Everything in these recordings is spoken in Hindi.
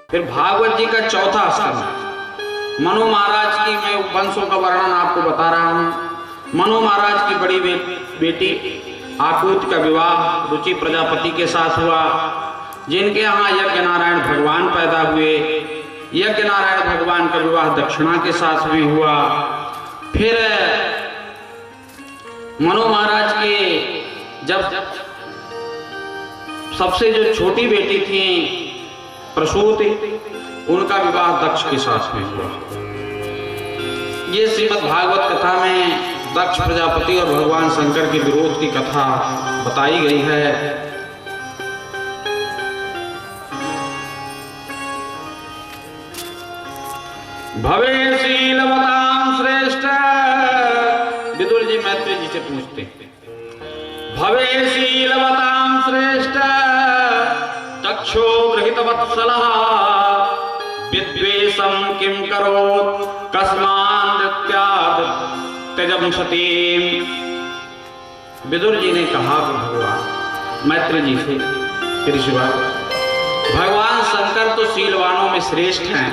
फिर भागवत जी का चौथा स्कंद, मनु महाराज की, मैं वंशों का वर्णन आपको बता रहा हूं। मनु महाराज की बड़ी बेटी आकुति का विवाह रुचि प्रजापति के साथ हुआ, जिनके यहाँ यज्ञ नारायण भगवान पैदा हुए। यज्ञ नारायण भगवान का विवाह दक्षिणा के साथ में हुआ। फिर मनु महाराज के जब सबसे जो छोटी बेटी थी प्रसूति, उनका विवाह दक्ष के साथ में हुआ। ये श्रीमद् भागवत कथा में दक्ष प्रजापति और भगवान शंकर के विरोध की कथा बताई गई है। भवे शीलवतां श्रेष्ठ, विदुर जी मैत्री जी से पूछते हैं, भवे शीलवतां श्रेष्ठ दक्षो गृहीतवत्सलः विद्वेषं किं करोत् कस्मान् नृत्यात् त्यजं सतीम्। विदुर जी ने कहा कि भगवान मैत्री जी से, भगवान शंकर तो शीलवानों में श्रेष्ठ हैं,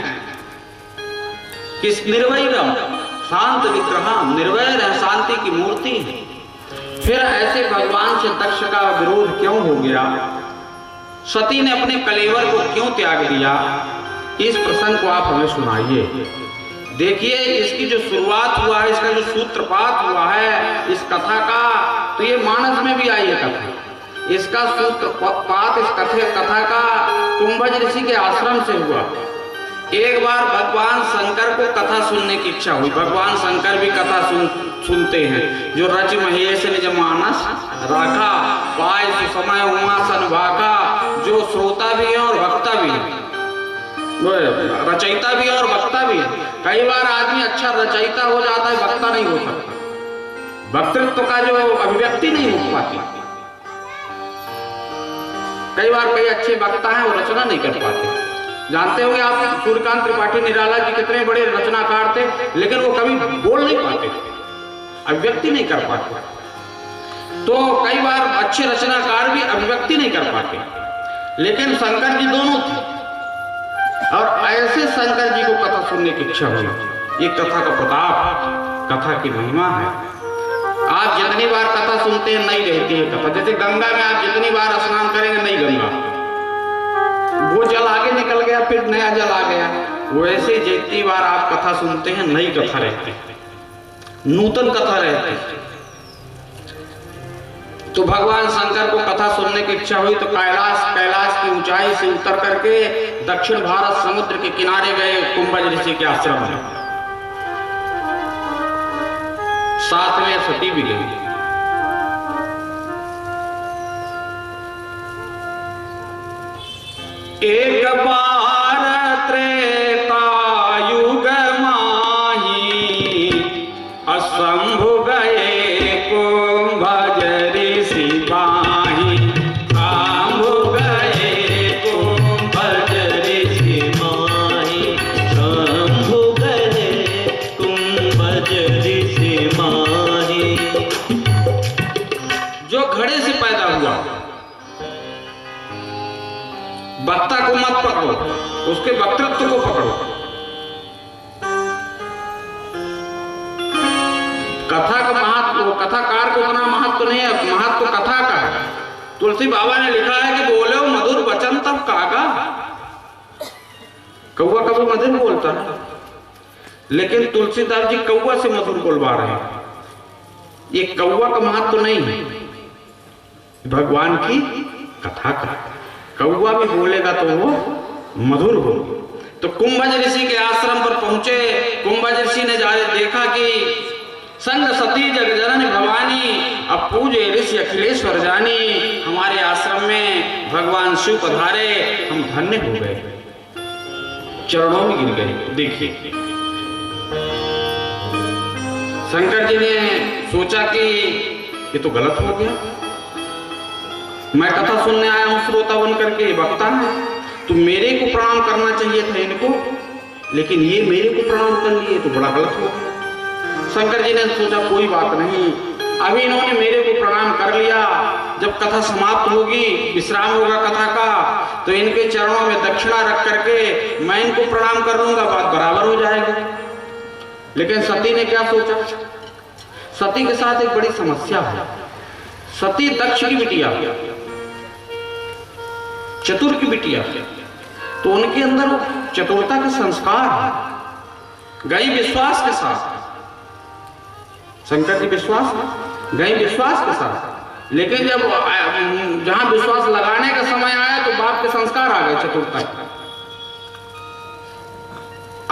किस निर्वैरम शांत विग्रहम, निर्वैर है, शांति की मूर्ति है। फिर ऐसे भगवान से दक्ष का विरोध क्यों हो गया? सती ने अपने कलेवर को क्यों त्याग दिया? इस प्रसंग को आप हमें सुनाइए। देखिए, इसकी जो शुरुआत हुआ है, इसका जो सूत्रपात हुआ है इस कथा का, तो ये मानस में भी आई है कथा। इसका सूत्रपात इस कथा का कुंभज ऋषि के आश्रम से हुआ। एक बार भगवान शंकर को कथा सुनने की इच्छा हुई। भगवान शंकर भी कथा सुनते हैं। जो रच महेश निज मानस राखा, पाय सुसमय उमा सन भाखा, जो श्रोता भी है और वक्ता भी है, रचयिता भी है और वक्ता भी है। कई बार आदमी अच्छा रचयिता हो जाता है, वक्ता नहीं हो सकता, वक्तृत्व का जो अभिव्यक्ति नहीं हो पाती। कई बार कई अच्छे वक्ता हैं, वो रचना नहीं कर पाते। जानते होंगे आप, सूर्यकांत त्रिपाठी निराला जी कितने बड़े रचनाकार थे, लेकिन वो कभी बोल नहीं पाते, अभिव्यक्ति नहीं कर पाते। तो कई बार अच्छे रचनाकार भी अभिव्यक्ति नहीं कर पाते, लेकिन शंकर जी दोनों थे। और ऐसे शंकर जी को कथा सुनने की इच्छा हुई। ये कथा का प्रताप, कथा की महिमा है। आप जितनी बार कथा सुनते हैं नई रहती है कथा। जैसे गंगा में आप जितनी बार स्नान करेंगे नई गंगा, वो जल आगे निकल गया, फिर नया जल आ गया। वैसे जितनी बार आप कथा सुनते हैं नई कथा रहती है, नूतन कथा रहती है। तो भगवान शंकर को कथा सुनने की इच्छा हुई, तो कैलाश की ऊंचाई से उतर करके दक्षिण भारत समुद्र के किनारे गए कुंभज ऋषि के आश्रम में। साथ में सती भी गई। एक बार त्रेता युग माही असंभु गए कुंभज ऋषि माही। संभु गए कुंभज ऋषि माही, संभु गए कुंभज ऋषि माही। जो घड़े से पैदा हुआ, वक्ता को मत पकड़ो, उसके वक्तृत्व को पकड़ो। कथा का महत्व, कथाकार को उतना महत्व नहीं है, महत्व कथा का है। तुलसी बाबा ने लिखा है कि बोले मधुर वचन तब कागा। कौवा कभी मधुर बोलता है, लेकिन तुलसीदास जी कौवा से मधुर बोलवा रहे हैं। ये कौवा का महत्व नहीं है, भगवान की कथा का। कौवा भी बोलेगा तो वो मधुर हो। तो कुंभज ऋषि के आश्रम पर पहुंचे। कुंभज ऋषि ने जाके देखा कि संग सती जग जननी भवानी, अब पूजे ऋषि अखिलेश्वर जानी। हमारे आश्रम में भगवान शिव पधारे, हम धन्य हो गए, चरणों में गिर गए। देखिए, शंकर जी ने सोचा कि ये तो गलत हो गया। मैं कथा सुनने आया हूं श्रोता बन करके, वक्ता है, तो मेरे को प्रणाम करना चाहिए था इनको, लेकिन ये मेरे को प्रणाम कर लिए, तो बड़ा गलत हो गया। शंकर जी ने सोचा कोई बात नहीं, अभी इन्होंने मेरे को प्रणाम कर लिया, जब कथा समाप्त होगी, विश्राम होगा कथा का, तो इनके चरणों में दक्षिणा रख करके मैं इनको प्रणाम कर लूंगा, बात बराबर हो जाएगी। लेकिन सती ने क्या सोचा? सती के साथ एक बड़ी समस्या है। सती दक्ष की बिटिया, चतुर की बिटिया, तो उनके अंदर चतुरता के संस्कार है। गई विश्वास के साथ, शंकर जी विश्वास, गई विश्वास के साथ, लेकिन जब जहां विश्वास लगाने का समय आया तो बाप के संस्कार आ गए, चतुरता,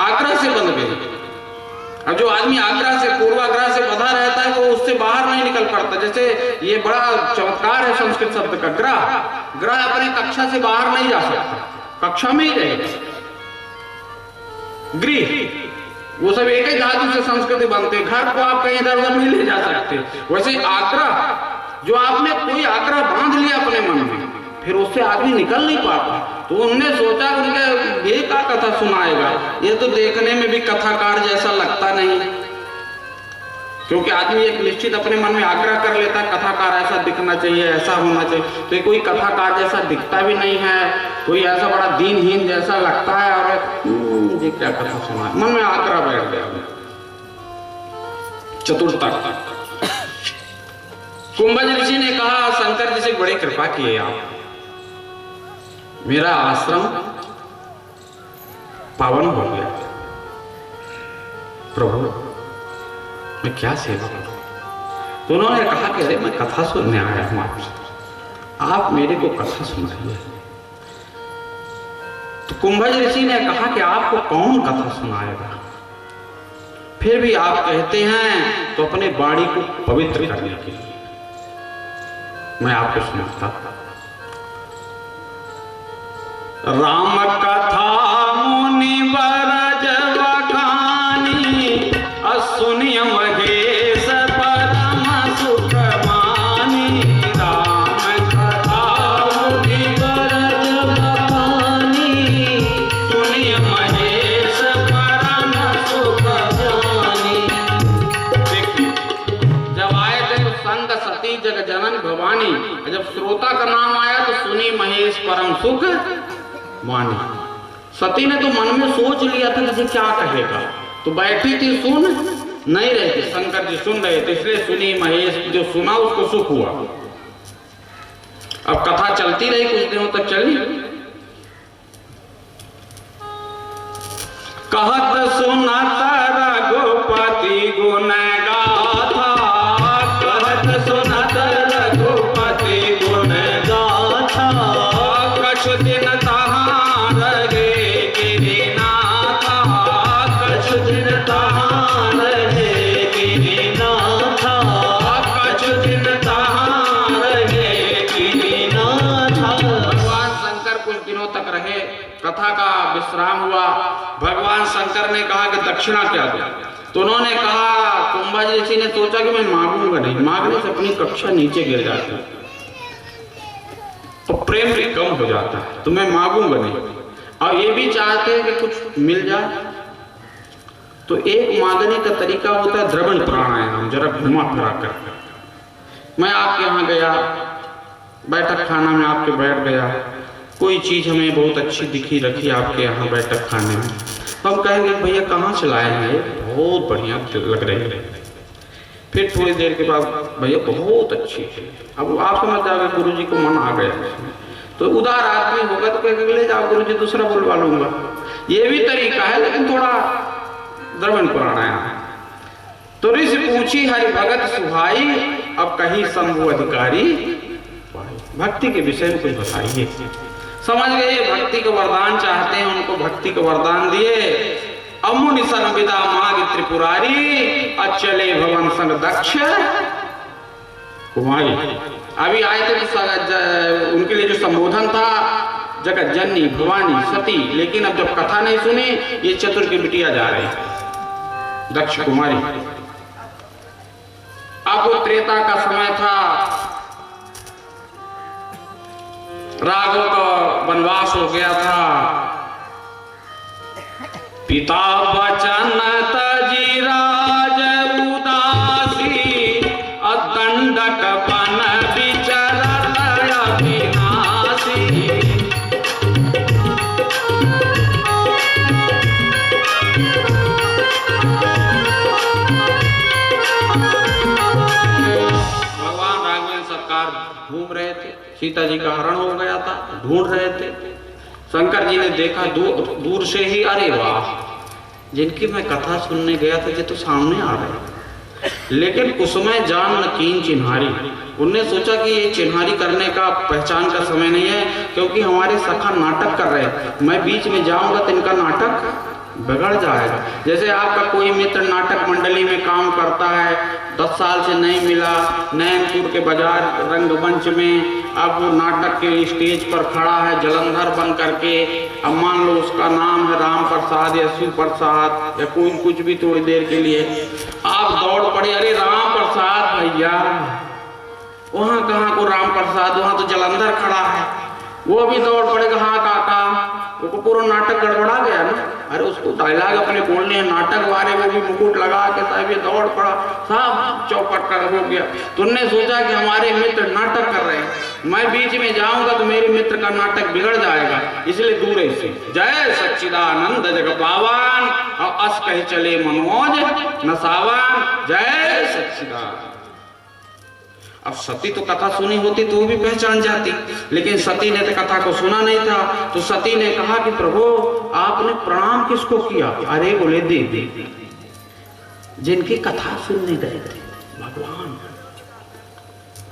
आग्रह से बंध गए। अब जो आदमी आग्रह से, पूर्वाग्रह से बंधा रहता है वो उससे बाहर नहीं निकल पड़ता। जैसे ये बड़ा चमत्कार है संस्कृत शब्द का, ग्रह। ग्रह अपने कक्षा से बाहर नहीं जा सकता, कक्षा में ही रहेगा। गृह, वो सब एक ही धातु से संस्कृति बनते। घर को आप कहीं इधर उधर नहीं ले जा सकते। वैसे आग्रह, जो आपने कोई आग्रह बांध लिया अपने मन में, फिर उससे आदमी निकल नहीं पाता। तो उनने सोचा उनके ये क्या कथा सुनाएगा, ये तो देखने में भी कथाकार जैसा लगता नहीं। क्योंकि आदमी एक निश्चित अपने मन में आग्रह कर लेता है, कथाकार ऐसा दिखना चाहिए, ऐसा होना चाहिए, तो ये कोई कथाकार जैसा दिखता भी नहीं है, कोई ऐसा बड़ा दीनहीन जैसा लगता है, और ये क्या कथा सुना, मन में आग्रह बैठ गया। चतुरता। कुंभज ऋषि ने कहा, शंकर जी से बड़ी कृपा किए आप, मेरा आश्रम पावन हो गया, प्रभु मैं क्या सेवा करूं? तो उन्होंने कहा कि अरे मैं कथा सुनने आया हूं आपसे, आप मेरे को कथा सुनाइए। तो कुंभज ऋषि ने कहा कि आपको कौन कथा सुनाएगा? फिर भी आप कहते हैं तो अपने वाणी को पवित्र करने के लिए मैं आपको सुनाता। राम कथा मुनि बरज बखानी, असुनिय महेश परम सुख मानी। राम कथा मुनि बरज बखानी, सुनिय महेश परम सुख मानी। देखिए, जब आए थे तो संग सती जग जनन भवानी, जब श्रोता का नाम आया तो सुनी महेश परम सुख मानी। सती ने तो मन में सोच लिया था कि क्या कहेगा, तो बैठी थी, सुन नहीं रहे थे, शंकर जी सुन रहे थे, इसलिए सुनी महेश, जो सुना उसको सुख हुआ। अब कथा चलती रही, कुछ दिनों तक चली। कहत सुनत रघुपति गुण गाथा, कहत सुनत रघुपति गुण गाथा। कछु दिन कथा का विश्राम हुआ। भगवान शंकर ने कहा कि दक्षिणा क्या दो? तो उन्होंने कहा, कुंभज ऋषि ने सोचा कि मैं मांगूंगा नहीं, मांगने से अपनी कक्षा नीचे गिर जाती है और प्रेम भी कम हो जाता है, तो मैं मांगूंगा नहीं। और ये भी चाहते हैं कि कुछ मिल जाए, तो एक मांगने का तरीका होता है द्रवण प्राणायाम, जरा घुमा फिरा कर। मैं आपके यहाँ गया, बैठक खाना में आपके बैठ गया, कोई चीज हमें बहुत अच्छी दिखी रखी आपके यहाँ बैठक खाने में, तो हम कहेंगे भैया कहाँ से लाए हैं, ये बहुत बढ़िया लग रही है। फिर थोड़ी देर के बाद भैया बहुत अच्छी है, अब आप समझ जाओगे गुरु जी को मन आ गया। तो उदार आदमी होगा तो कहेंगे ले जाओ गुरु जी, दूसरा बुलवा लूंगा। ये भी तरीका है, लेकिन थोड़ा द्रवण प्राणायाम। तो ऋषि पूछी हरि भगत सुहाई, अब कहीं शंभु अधिकारी, भक्ति के विषय में कुछ बताइए। समझ गए, भक्ति का वरदान चाहते हैं, उनको भक्ति का वरदान दिए। अमुनि संविदा माग त्रिपुरारी, अचले भवन संग दक्ष कुमारी। अभी आए थे तो उनके लिए जो संबोधन था जगत जननी भवानी सती, लेकिन अब जब कथा नहीं सुनी, ये चतुर की बिटिया जा रही दक्ष कुमारी। अब वो त्रेता का समय था, राघव का वनवास हो गया था। पिता बचन तजी राज उदासी, घूम रहे थे, सीता जी का हरण हो गया था, ढूंढ रहे थे। शंकर जी ने देखा दूर से ही, अरे वाह, जिनकी मैं कथा सुनने गया था ये तो सामने आ रहे। लेकिन उसमें जान न कीन चिन्हारी, उनने सोचा कि ये चिन्हारी करने का, पहचान का समय नहीं है, क्योंकि हमारे सखा नाटक कर रहे हैं, मैं बीच में जाऊंगा तो इनका नाटक बिगड़ जाएगा। जैसे आपका कोई मित्र नाटक मंडली में काम करता है, 10 साल से नहीं मिला, नैनपुर के बाजार रंगमंच में, अब वो नाटक के स्टेज पर खड़ा है जलंधर बन करके, अब मान लो उसका नाम है राम प्रसाद या शिव प्रसाद या कोई कुछ भी, थोड़ी देर के लिए आप दौड़ पड़े, अरे राम प्रसाद भैया, वहाँ कहाँ को राम प्रसाद, वहाँ तो जलंधर खड़ा है। वो भी दौड़ पड़ेगा, हाँ काका, वो पूरा नाटक गड़बड़ा गया ना। अरे उसको डायलॉग अपने बोलने हैं, नाटक वाले वो भी मुकुट लगा के साहब ये दौड़ पड़ा, सब चौपट का हो गया। तुमने सोचा कि हमारे मित्र नाटक कर रहे हैं, मैं बीच में जाऊंगा तो मेरे मित्र का नाटक बिगड़ जाएगा, इसलिए दूर से जय सच्चिदानंद जग पावन और अस कह चले मनोज न सावन, जय सच्चिदानंद। अब सती तो कथा सुनी होती तो वो भी पहचान जाती, लेकिन सती ने तो कथा को सुना नहीं था। तो सती ने कहा कि प्रभु आपने प्रणाम किसको किया? अरे बोले देवी, जिनकी कथा सुनने गए थे, भगवान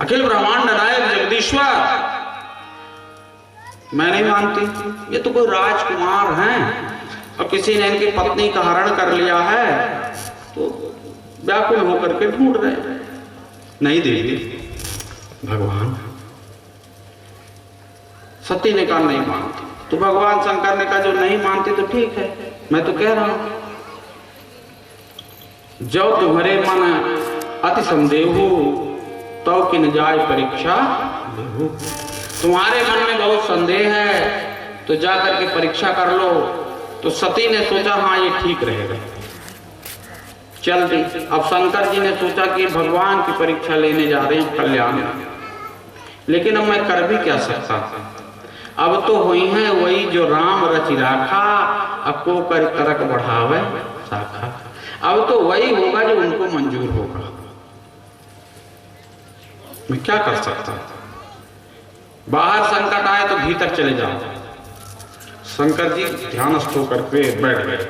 अखिल ब्रह्मांड नायक जगदीश्वर। मैं नहीं मानती, ये तो कोई राजकुमार हैं और किसी ने इनकी पत्नी का हरण कर लिया है, तो व्याकुल होकर के ढूंढ रहे हैं। नहीं देवी, भगवान। सती ने कहा नहीं मानती। तो भगवान शंकर ने कहा जो नहीं मानती तो ठीक है, मैं तो कह रहा हूं, जो तुम्हारे मन अति संदेह तो कि न जाए परीक्षा, तुम्हारे मन में बहुत संदेह है तो जाकर के परीक्षा कर लो। तो सती ने सोचा हाँ ये ठीक रहेगा, चल दी। अब शंकर जी ने सोचा कि भगवान की परीक्षा लेने जा रहे हैं कल्याण, लेकिन अब मैं कर भी क्या सकता, अब तो हुई है वही जो राम रचि राखा, अब को कर तरक बढ़ावे शाखा। अब तो वही होगा जो उनको मंजूर होगा, मैं क्या कर सकता। बाहर संकट आए तो भीतर चले जाओ। शंकर जी ध्यानस्थ होकर के बैठ गए,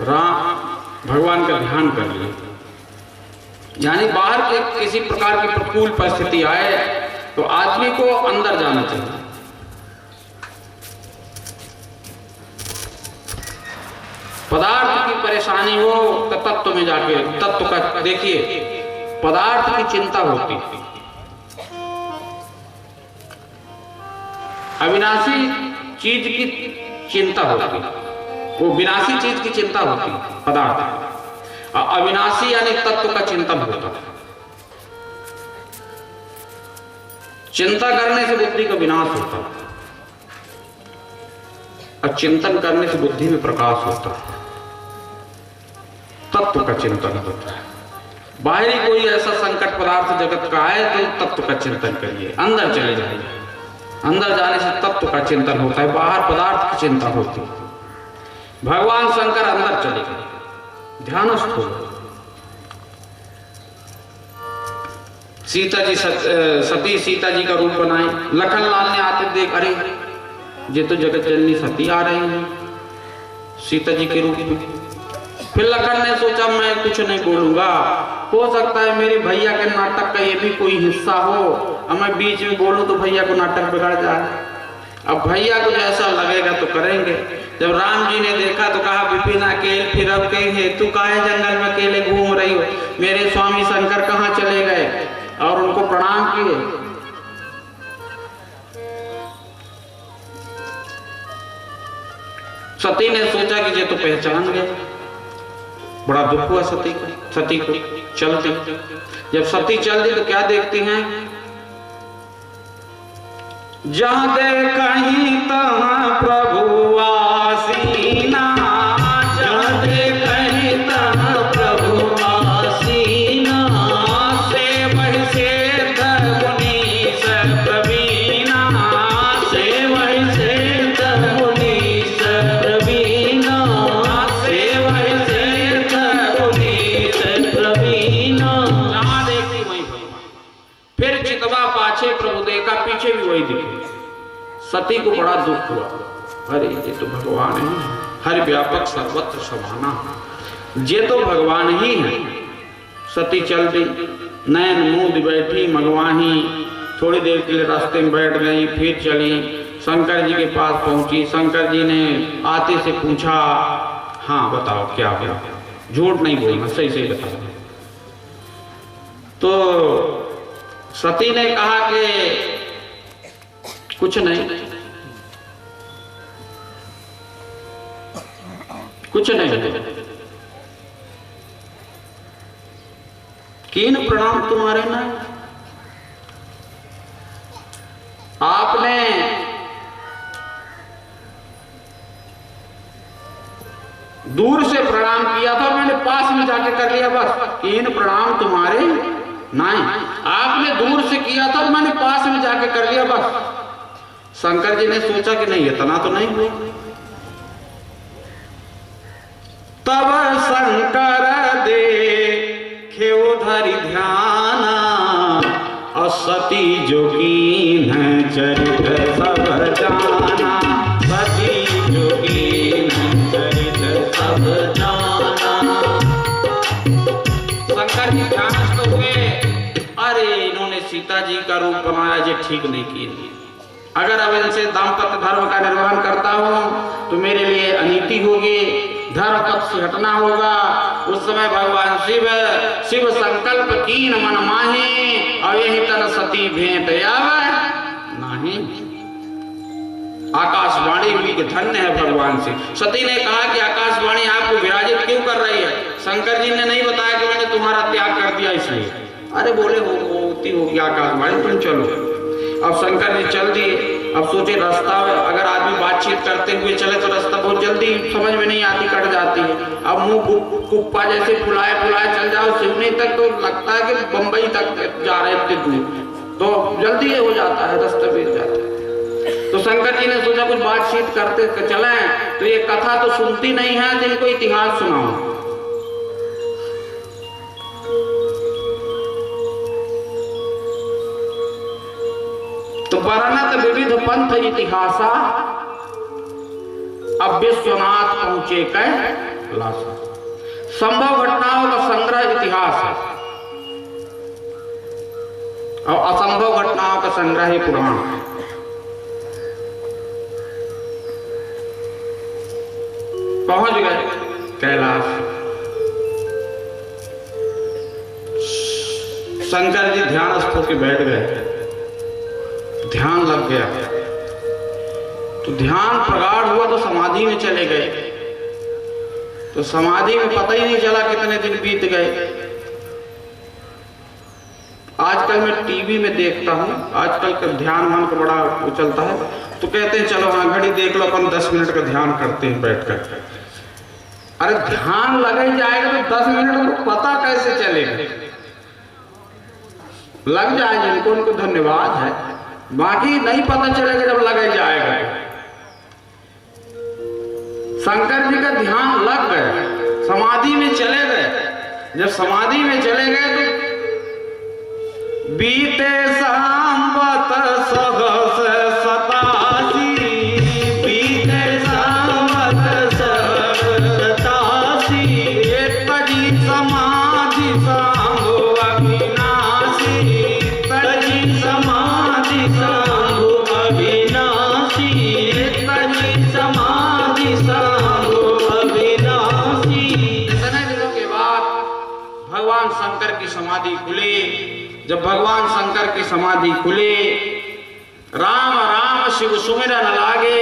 राम भगवान का ध्यान कर लिए। यानी बाहर के किसी प्रकार की प्रतिकूल परिस्थिति आए तो आदमी को अंदर जाना चाहिए। पदार्थ की परेशानी हो तो तत्व में जाके तत्व का देखिए, पदार्थ की चिंता होती, अविनाशी चीज की चिंता होती, वो विनाशी चीज की चिंता होती पदार्थ, अविनाशी यानी तत्व का चिंतन होता। चिंता करने से बुद्धि का विनाश होता और चिंतन करने से बुद्धि में प्रकाश होता है, तत्व का चिंतन होता है। बाहरी कोई ऐसा संकट पदार्थ जगत का है तो तत्व का चिंतन करिए, अंदर चले जाइए, अंदर जाने से तत्व का चिंतन होता है, बाहर पदार्थ की चिंता होती है। भगवान शंकर अंदर चले गए, ध्यानस्थ हो। सीता जी सती सीता जी का रूप बनाए। लखन लाल ने आते देख, अरे ये तो जगत जननी सती आ रही है सीता जी के रूप में। फिर लखन ने सोचा मैं कुछ नहीं बोलूंगा, हो सकता है मेरे भैया के नाटक का ये भी कोई हिस्सा हो, अब मैं बीच में बोलूं तो भैया को नाटक बिगड़ जाए। अब भैया को जैसा लगेगा तो करेंगे। जब राम जी ने देखा तो कहा विपिन अकेले फिर अब कहीं हेतु काहे जंगल में अकेले घूम रही हो, मेरे स्वामी शंकर कहाँ चले गए, और उनको प्रणाम किए। सती ने सोचा कि ये तो पहचान गए, बड़ा दुख हुआ सती को। चलती, जब सती चल दी तो क्या देखती हैं, जहां देखहीं तहां प्रभु आसीना, जहां देखहीं तहां प्रभु आसीना, सेवहि सेठ मुनीश प्रवीणा, सेवहि सेठ मुनीश प्रवीणा, सेवहि सेठ मुनीश प्रवीणा। वही दिखे। सती को बड़ा दुख हुआ, अरे ये तो भगवान है, हर व्यापक सर्वत्र समाना, ये तो भगवान ही है। सती चल दी, नैन मूंद बैठी मगवाही, थोड़ी देर के लिए रास्ते में बैठ गई, फिर चली, शंकर जी के पास पहुंची। शंकर जी ने आते से पूछा, हाँ बताओ क्या हुआ, झूठ नहीं बोलना, सही सही बताओ। तो सती ने कहा कि कुछ नहीं, कुछ नहीं, कीन प्रणाम तुम्हारे ना, आपने दूर से प्रणाम किया था, मैंने पास में जाके कर लिया, बस। कीन प्रणाम तुम्हारे नहीं, आपने दूर से किया था, मैंने पास में जाके कर लिया, बस। शंकर जी ने सोचा कि नहीं, इतना तो नहीं हुआ। तब शंकर देखे उधर ध्यान, और सती जोगीन चरित सब जाना, सती जोगीन चरित सब जाना। शंकर जी ध्यानस्थ हुए, अरे इन्होंने सीता जी का रूप बनाया, ये ठीक नहीं किए। अगर अब इनसे दाम्पत्य धर्म का निर्वहन करता हूं तो मेरे लिए अनीति होगी, धर्म पथ से हटना होगा। उस समय भगवान शिव संकल्प कीन मन माहे, और यही तन सती भेंट आवे नहीं। आकाशवाणी हुई कि धन्य है भगवान से। सती ने कहा कि आकाशवाणी आपको विराजित क्यों कर रही है? शंकर जी ने नहीं बताया कि मैंने तुम्हारा त्याग कर दिया इसलिए। अरे बोले होती होगी आकाशवाणी, तुम चलो। अब शंकर जी चल दिए। अब सोचे रास्ता, अगर आदमी बातचीत करते हुए चले तो रास्ता बहुत जल्दी समझ में नहीं आती, कट जाती है। अब मुंह कुप्पा जैसे फुलाए फुलाए चल जाओ सिवनी तक, तो लगता है कि बंबई तक जा रहे थे दूर, तो जल्दी हो जाता है, रास्ता बीत जाता है। तो शंकर जी ने सोचा कुछ बातचीत करते चले, तो ये कथा तो सुनती नहीं है, जिनको इतिहास सुनाओ। तो वर्णत विविध पंथ इतिहासा, अब विश्वनाथ पहुंचे कैलासा। संभव घटनाओं का संग्रह इतिहास है, और असंभव घटनाओं का संग्रह ही पुराण है। पहुंच गए कैलाश। शंकर जी ध्यानस्थ होकर बैठ गए, ध्यान लग गया। तो ध्यान प्रगाढ़ हुआ तो समाधि में चले गए। तो समाधि में पता ही नहीं चला कितने दिन बीत गए। आजकल मैं टीवी में देखता हूँ, आजकल का ध्यान मन का बड़ा वो चलता है, तो कहते हैं चलो हाँ घड़ी देख लो, अपन 10 मिनट का ध्यान करते हैं बैठकर। अरे ध्यान लग ही जाएगा तो 10 मिनट में पता कैसे चलेगा? लग जाए जिनको, उनको धन्यवाद है, बाकी नहीं पता चलेगा जब लग जाएगा। शंकर जी का ध्यान लग गया, समाधि में चले गए। जब समाधि में चले गए तो बीते संवत सहस 87, बीते संवत सहस 87, तजी समाधि सांभो अविनाशी, तजी समाधि सांभो अविनाशी, तजी समाधि सांभो अविनाशी। इतने दिनों के बाद भगवान शंकर की समाधि खुली। जब भगवान शंकर की समाधि खुली, राम राम शिव सुमिरन लागे,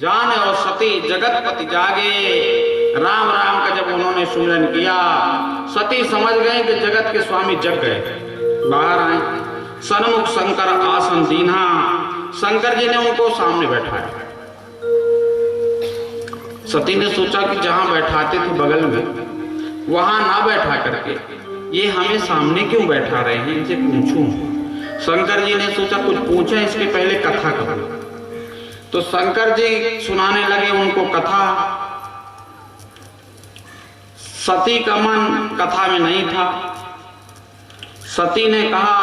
जाने और सती जगतपति जागे। राम राम का जब उन्होंने सुमिरन किया, सती समझ गए कि जगत के स्वामी जग गए। बाहर आए, सन्मुख शंकर आसन दीन्हा। शंकर जी ने उनको सामने बैठाया। सती ने सोचा कि जहां बैठाते थे बगल में, वहां ना बैठा करके ये हमें सामने क्यों बैठा रहे हैं, इनसे पूछूं। शंकर जी ने सोचा कुछ पूछे, इसके पहले कथा करूं। तो शंकर जी सुनाने लगे उनको कथा। सती का मन कथा में नहीं था। सती ने कहा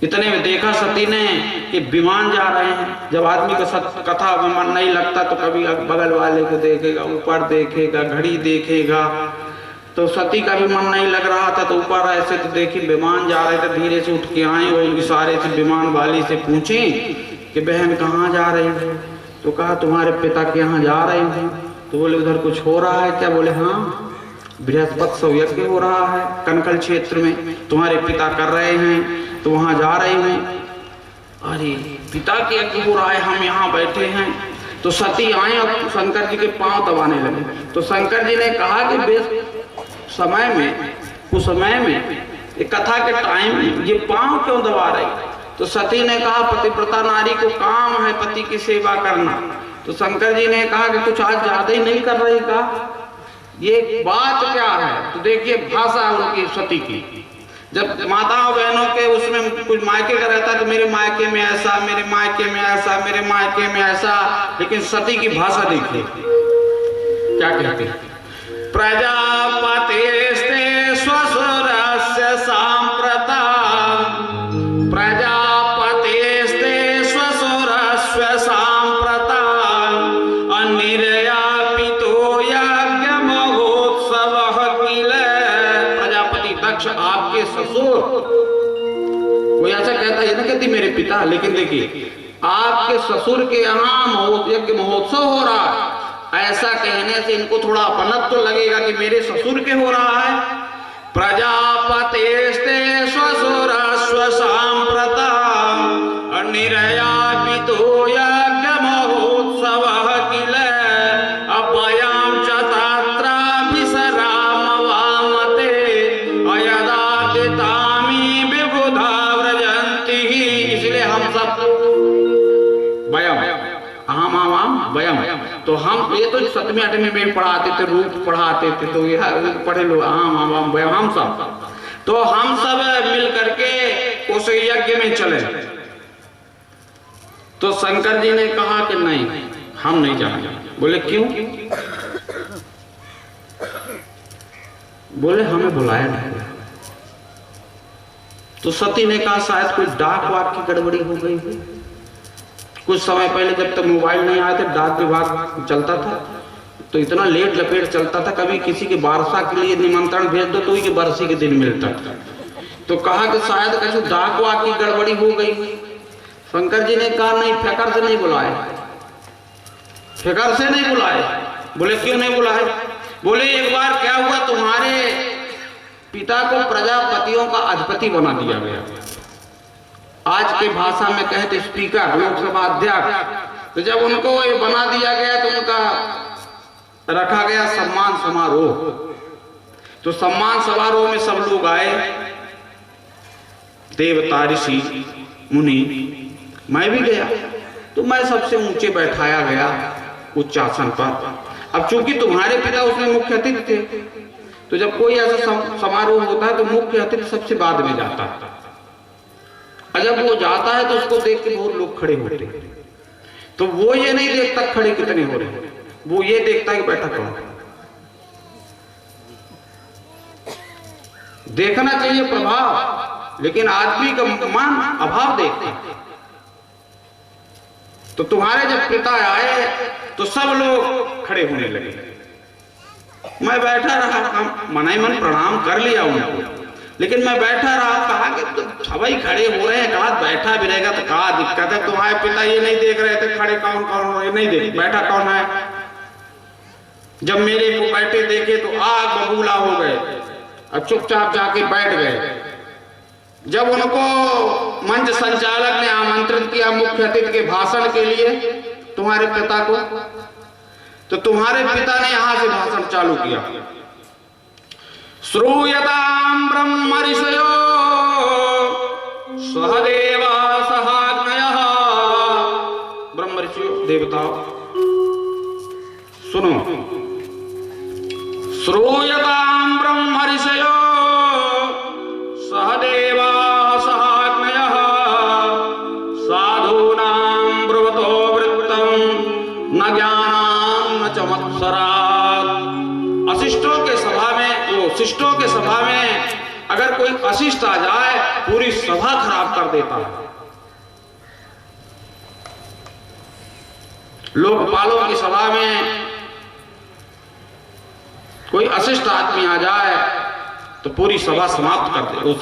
इतने में देखा सती ने कि विमान जा रहे हैं। जब आदमी का कथा में मन नहीं लगता तो कभी बगल वाले को देखेगा, ऊपर देखेगा, घड़ी देखेगा। तो सती का भी मन नहीं लग रहा था तो ऊपर ऐसे तो देखी विमान जा रहे थे, धीरे से उठ के आए और इशारे से विमान वाली से पूछे कि बहन कहाँ जा रही हो? तो कहा तुम्हारे पिता के यहाँ जा रही हूँ। तो बोले उधर कुछ हो रहा है क्या? बोले हाँ, बृहस्पति यज्ञ हो रहा है कनकल क्षेत्र में, तुम्हारे पिता कर रहे हैं तो वहां जा रहे हैं। अरे पिता के यज्ञ हो रहा है, हम यहाँ बैठे हैं। तो सती आए और शंकर जी के पांव दबाने लगे। तो शंकर जी ने कहा कि समय में, उस समय में एक कथा के टाइम में ये पांव क्यों दबा रही? तो सती ने कहा पतिव्रता नारी को काम है पति की सेवा करना। तो शंकर जी ने कहा कि कुछ आज ज्यादा ही नहीं कर रही का? ये बात क्या है? तो देखिए भाषा उनकी सती की। जब माताओं बहनों के उसमें कुछ मायके का रहता है तो मेरे मायके में ऐसा, मेरे मायके में ऐसा, मेरे मायके में ऐसा, लेकिन सती की भाषा देखिए क्या कहती है। प्रजापतिस्ते स्वसुरस्य सांप्रताम्, प्रजापतिस्ते स्वसुरस्य सांप्रताम्, अनिर्यापितो यज्ञ महोत्सवः किल। प्रजापति दक्ष आपके ससुर, कोई ऐसा कहता है ना, कहती मेरे पिता, लेकिन देखिए आपके ससुर के यहाँ यज्ञ महोत्सव हो रहा है। ऐसा कहने से इनको थोड़ा अपनत्व तो लगेगा कि मेरे ससुर के हो रहा है। प्रजापतेस्ते स्वसुरस्व सांप्रताम्, निर्यापितो यज्ञ महोत्सवः किल। अपयां च तत्राभिसराम वामते, अयदातितामि विबुधा व्रजन्ति। इसलिए हम सब वयम अहम आवाम वयम, तो हम ये तो 7वीं 8वीं में पढ़ाते थे, रूप पढ़ाते थे, तो यह पढ़े लो अहम आवाम वयम, हम सब। तो हम सब मिल करके उस यज्ञ में चले। तो शंकर जी ने कहा कि नहीं, हम नहीं जाएंगे। बोले क्यों? बोले हमें बुलाया नहीं। तो सती ने कहा शायद कोई डाक वाक की गड़बड़ी हो गई है। कुछ समय पहले जब तक मोबाइल नहीं आए थे, डाक विभाग चलता था तो इतना लेट लपेट चलता था, कभी किसी के बारसा के लिए निमंत्रण भेज दो तो ही बरसी के दिन मिलता था। तो कहा कि शायद कैसे डाक वाक की गड़बड़ी हो गई। शंकर जी ने कहा नहीं, फेकर से नहीं बुलाए, फेकर से नहीं बुलाए। बोले क्यों नहीं बुलाए? बोले एक बार क्या हुआ, तुम्हारे पिता को प्रजापतियों का अधिपति बना दिया गया। आज के भाषा में कहते स्पीकर, लोकसभा अध्यक्ष। तो जब उनको ये बना दिया गया तो उनका रखा गया सम्मान समारोह। तो सम्मान समारोह में सब लोग आए, देवता, ऋषि, मुनि, मैं भी गया। तो मैं सबसे ऊंचे बैठाया गया उच्च आसन पर। अब चूंकि तुम्हारे पिता उसमें मुख्य अतिथि थे, तो जब कोई ऐसा समारोह होता है तो मुख्य अतिथि सबसे बाद में जाता है। जब वो जाता है तो उसको देख के बहुत लोग खड़े होते हैं। तो वो ये नहीं देखता खड़े कितने हो रहे हैं, वो ये देखता है कि बैठा कौन है। देखना चाहिए प्रभाव, लेकिन आदमी का मन अभाव देखता है। तो तुम्हारे जब पिता आए तो सब लोग खड़े होने लगे। मैं बैठा रहा, मन ही मन प्रणाम कर लिया उनको, लेकिन मैं बैठा रहा। कहा कि तो सभी खड़े हो रहे हैं, कहा बैठा भी रहेगा तो कहा दिक्कत है। तुम्हारे पिता ये नहीं देख रहे थे खड़े कौन कौन हो रहे, नहीं देख बैठा कौन है। जब मेरे को बैठे देखे तो आग बबूला हो गए और चुपचाप जाके बैठ गए। जब उनको मंच संचालक ने आमंत्रित किया मुख्य अतिथि के भाषण के लिए तुम्हारे पिता को, तो तुम्हारे पिता ने यहां से भाषण चालू किया। श्रूयतां ब्रह्म ऋषयो सहदेवा सहाग्नयः। ब्रह्म ऋषियों, देवताओं सुनो। श्रूयतां ब्रह्म ऋषयो सहदेवा सहाग्नयः, साधूनां ब्रुवतो वृत्तं न ज्ञानं न च मत्सरात्। अशिष्टों के सभा में, वो शिष्टों के सभा में अगर कोई अशिष्ट आ जाए पूरी सभा खराब कर देता है। लोकपालों की सभा में कोई अशिष्ट आदमी आ जाए तो पूरी सभा समाप्त कर दे, उस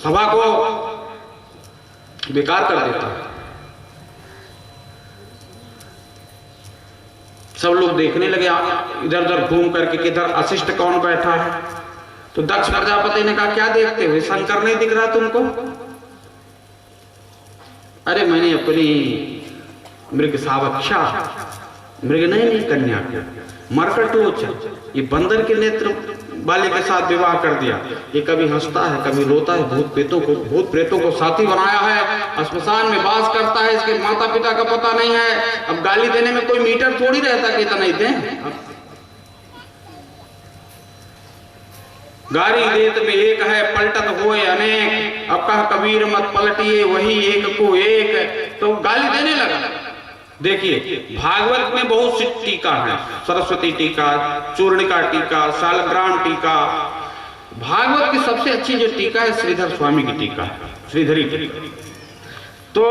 सभा को बेकार कर देता है। सब लोग देखने लगे इधर उधर घूम करके किधर अशिष्ट कौन बैठा है। तो दक्ष प्रजापति ने कहा, क्या देखते हुए, शंकर नहीं दिख रहा तुमको? अरे मैंने अपनी मृग सावक्षा, मृग नहीं कन्या, मरकटोच, ये बंदर के नेत्र वाले के साथ विवाह कर दिया। ये कभी हंसता है कभी रोता है, भूत प्रेतों को साथी बनाया है, श्मशान में वास करता है, इसके माता पिता का पता नहीं है। अब गाली देने में कोई मीटर थोड़ी रहता कि इतना ही दें। गाली देत में एक है पलटत होए अनेक, अब कहा कबीर मत पलटिए वही एक को एक, तो गाली देने लगा। देखिए भागवत में बहुत सी टीका है, सरस्वती टीका, चूर्णिका टीका, शालग्राम टीका। भागवत की सबसे अच्छी जो टीका है श्रीधर स्वामी की टीका है, श्रीधरी टीका। तो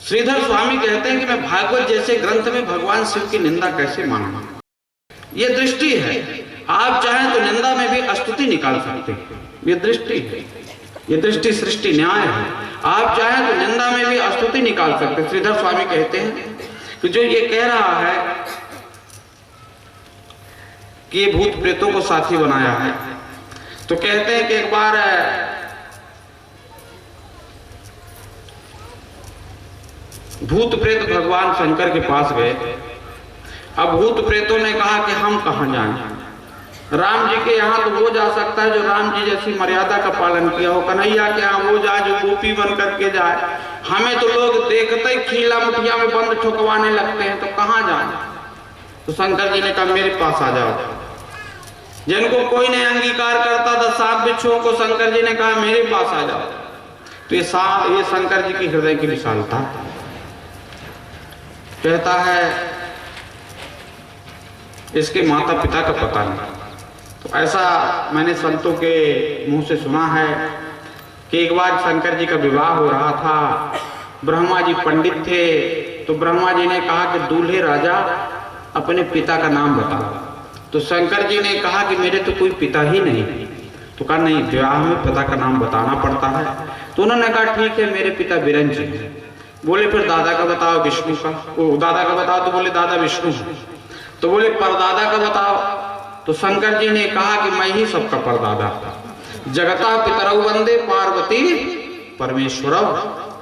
श्रीधर स्वामी कहते हैं कि मैं भागवत जैसे ग्रंथ में भगवान शिव की निंदा कैसे मानूं। ये दृष्टि है, आप चाहें तो निंदा में भी स्तुति निकाल सकते हैं, ये दृष्टि है, ये दृष्टि सृष्टि न्याय है। आप चाहें तो निंदा में भी स्तुति निकाल सकते हैं। श्रीधर स्वामी कहते हैं कि जो ये कह रहा है कि ये भूत प्रेतों को साथी बनाया है, तो कहते हैं कि एक बार भूत प्रेत भगवान शंकर के पास गए। अब भूत प्रेतों ने कहा कि हम कहां जाएं, राम जी के यहाँ तो वो जा सकता है जो राम जी जैसी मर्यादा का पालन किया हो, कन्हैया के यहाँ वो जाए जो गोपी बन करके जाए, हमें तो लोग देखते ही खीला मुठिया में बंद ठुकवाने लगते हैं, तो कहाँ जाए। तो शंकर जी ने कहा मेरे पास आ जाओ। जिनको कोई नहीं अंगीकार करता था सांप बिच्छुओं को, शंकर जी ने कहा मेरे पास आ जाओ। तो ये शंकर जी की हृदय की विशालता। कहता है इसके माता पिता का पता नहीं। तो ऐसा मैंने संतों के मुंह से सुना है कि एक बार शंकर जी का विवाह हो रहा था, ब्रह्मा जी पंडित थे, तो ब्रह्मा जी ने कहा कि दूल्हे राजा अपने पिता का नाम बताओ। तो शंकर जी ने कहा कि मेरे तो कोई पिता ही नहीं। तो कहा नहीं, विवाह में पिता का नाम बताना पड़ता है। तो उन्होंने कहा ठीक है, मेरे पिता बिरंज हैं। बोले फिर दादा का बताओ, विष्णु का। वो दादा का बताओ, तो बोले दादा विष्णु। तो बोले परदादा का बताओ। तो शंकर जी ने कहा कि मैं ही सबका परदादा, जगता पितरौ वंदे पार्वती परमेश्वरौ,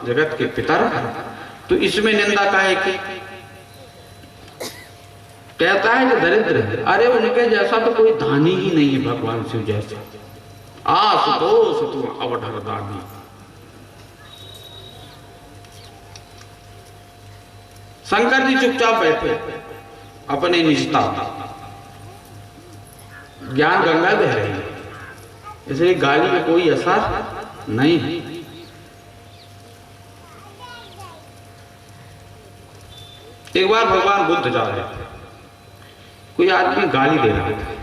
जगत के पितर। तो इसमें निंदा काहे की? कहता है कि दरिद्र है। अरे उनके जैसा तो कोई दानी ही नहीं है भगवान शिव जैसा। आशुतोष तुम अवधर दानी। शंकर जी चुपचाप बैठे अपने निजता, ज्ञान गंगा बह रही है, इसलिए गाली में कोई असर नहीं है। एक बार भगवान बुद्ध जा रहे थे, कोई आदमी गाली दे रहा था,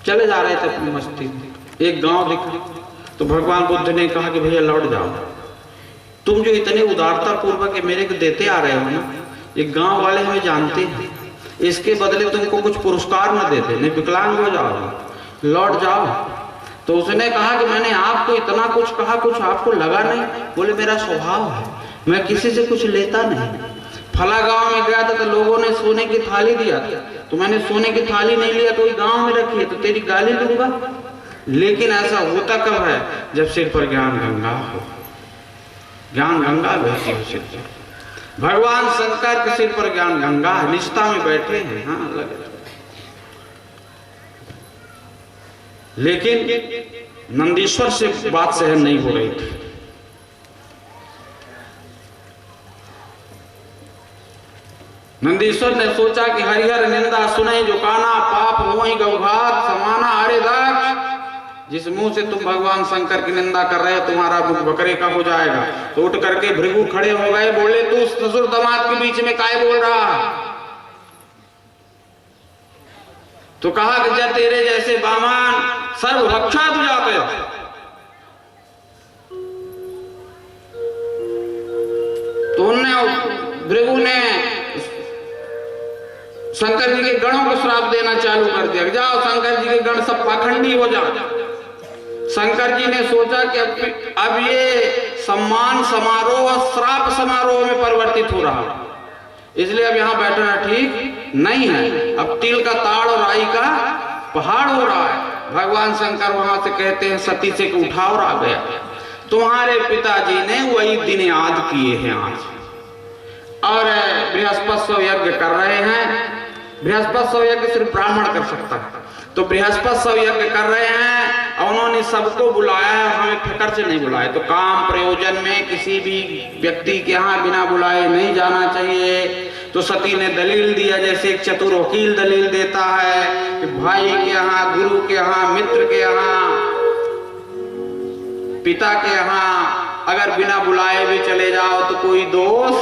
चले जा रहे थे अपनी मस्ती में। एक गांव दिखा तो भगवान बुद्ध ने कहा कि भैया लौट जाओ, तुम जो इतने उदारता पूर्वक मेरे को देते आ रहे हो ना, ये गांव वाले हमें जानते हैं, इसके बदले तुमको कुछ पुरस्कार न देते, नहीं विकलांग हो जाओ, लौट जाओ। तो उसने कहा कि मैंने आपको इतना कुछ कहा, कुछ आपको लगा नहीं? बोले मेरा स्वभाव है, मैं किसी से कुछ लेता नहीं। फला गांव में गया था तो लोगों ने सोने की थाली दिया था, तो मैंने सोने की थाली नहीं लिया, कोई गांव में रखी है तो तेरी गाली दूंगा। लेकिन ऐसा होता कब है? जब सिर पर ज्ञान गंगा हो, ज्ञान गंगा बहती हो सिर पर। भगवान शंकर के सिर पर ज्ञान गंगा है, निष्ठा में बैठे हैं। हाँ लगे, लेकिन नंदीश्वर से बात सहन नहीं हो रही थी। नंदीश्वर ने सोचा कि हरिहर निंदा सुने जो काना, पाप मोहि गौघात समाना। अरे दाक्ष, जिस मुंह से तुम भगवान शंकर की निंदा कर रहे हो, तुम्हारा मुख बकरे का हो जाएगा। तो उठ करके भृगु खड़े हो गए, बोले तू ससुर दामाद के बीच में काहे बोल रहा है? तो कहा कि जब तेरे जैसे बामान सर्वभक्षा तू जाते, तो उनने भृगु ने शंकर जी के गणों को श्राप देना चालू कर दिया, जाओ शंकर जी के गण सब पाखंडी हो जाओ। शंकर जी ने सोचा कि अब ये सम्मान समारोह और श्राप समारोह में परिवर्तित हो रहा, इसलिए अब यहां बैठना ठीक नहीं है। अब तिल का ताड़ और राई का पहाड़ हो रहा है। भगवान शंकर वहां से कहते हैं सती से कि उठाओ और आ गया। तुम्हारे पिताजी ने वही दिन याद किए हैं आज, और बृहस्पति यज्ञ कर रहे हैं। बृहस्पति यज्ञ सिर्फ ब्राह्मण कर सकता है, तो बृहस्पति यज्ञ कर रहे हैं और उन्होंने सबको बुलाया है, हमें फिक्र से नहीं बुलाया। तो काम प्रयोजन में किसी भी व्यक्ति के यहाँ बिना बुलाए नहीं जाना चाहिए। तो सती ने दलील दिया, जैसे एक चतुर वकील दलील देता है कि भाई के यहाँ, गुरु के यहाँ, मित्र के यहाँ, पिता के यहाँ अगर बिना बुलाए भी चले जाओ तो कोई दोष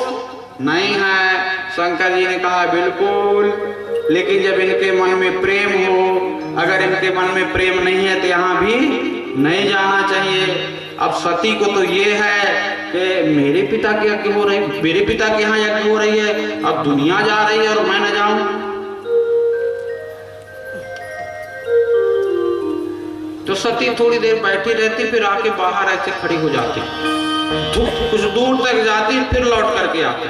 नहीं है। शंकर जी ने कहा बिल्कुल, लेकिन जब इनके मन में प्रेम हो, अगर इनके मन में प्रेम नहीं है तो यहाँ भी नहीं जाना चाहिए। अब सती को तो ये है कि मेरे पिता के यज्ञ हो रही, मेरे पिता के यहाँ यज्ञ हो रही है, अब दुनिया जा रही है और मैं न जाऊं। तो सती थोड़ी देर बैठी रहती, फिर आके बाहर ऐसे खड़ी हो जाती, कुछ दूर तक जाती, फिर लौट करके आती,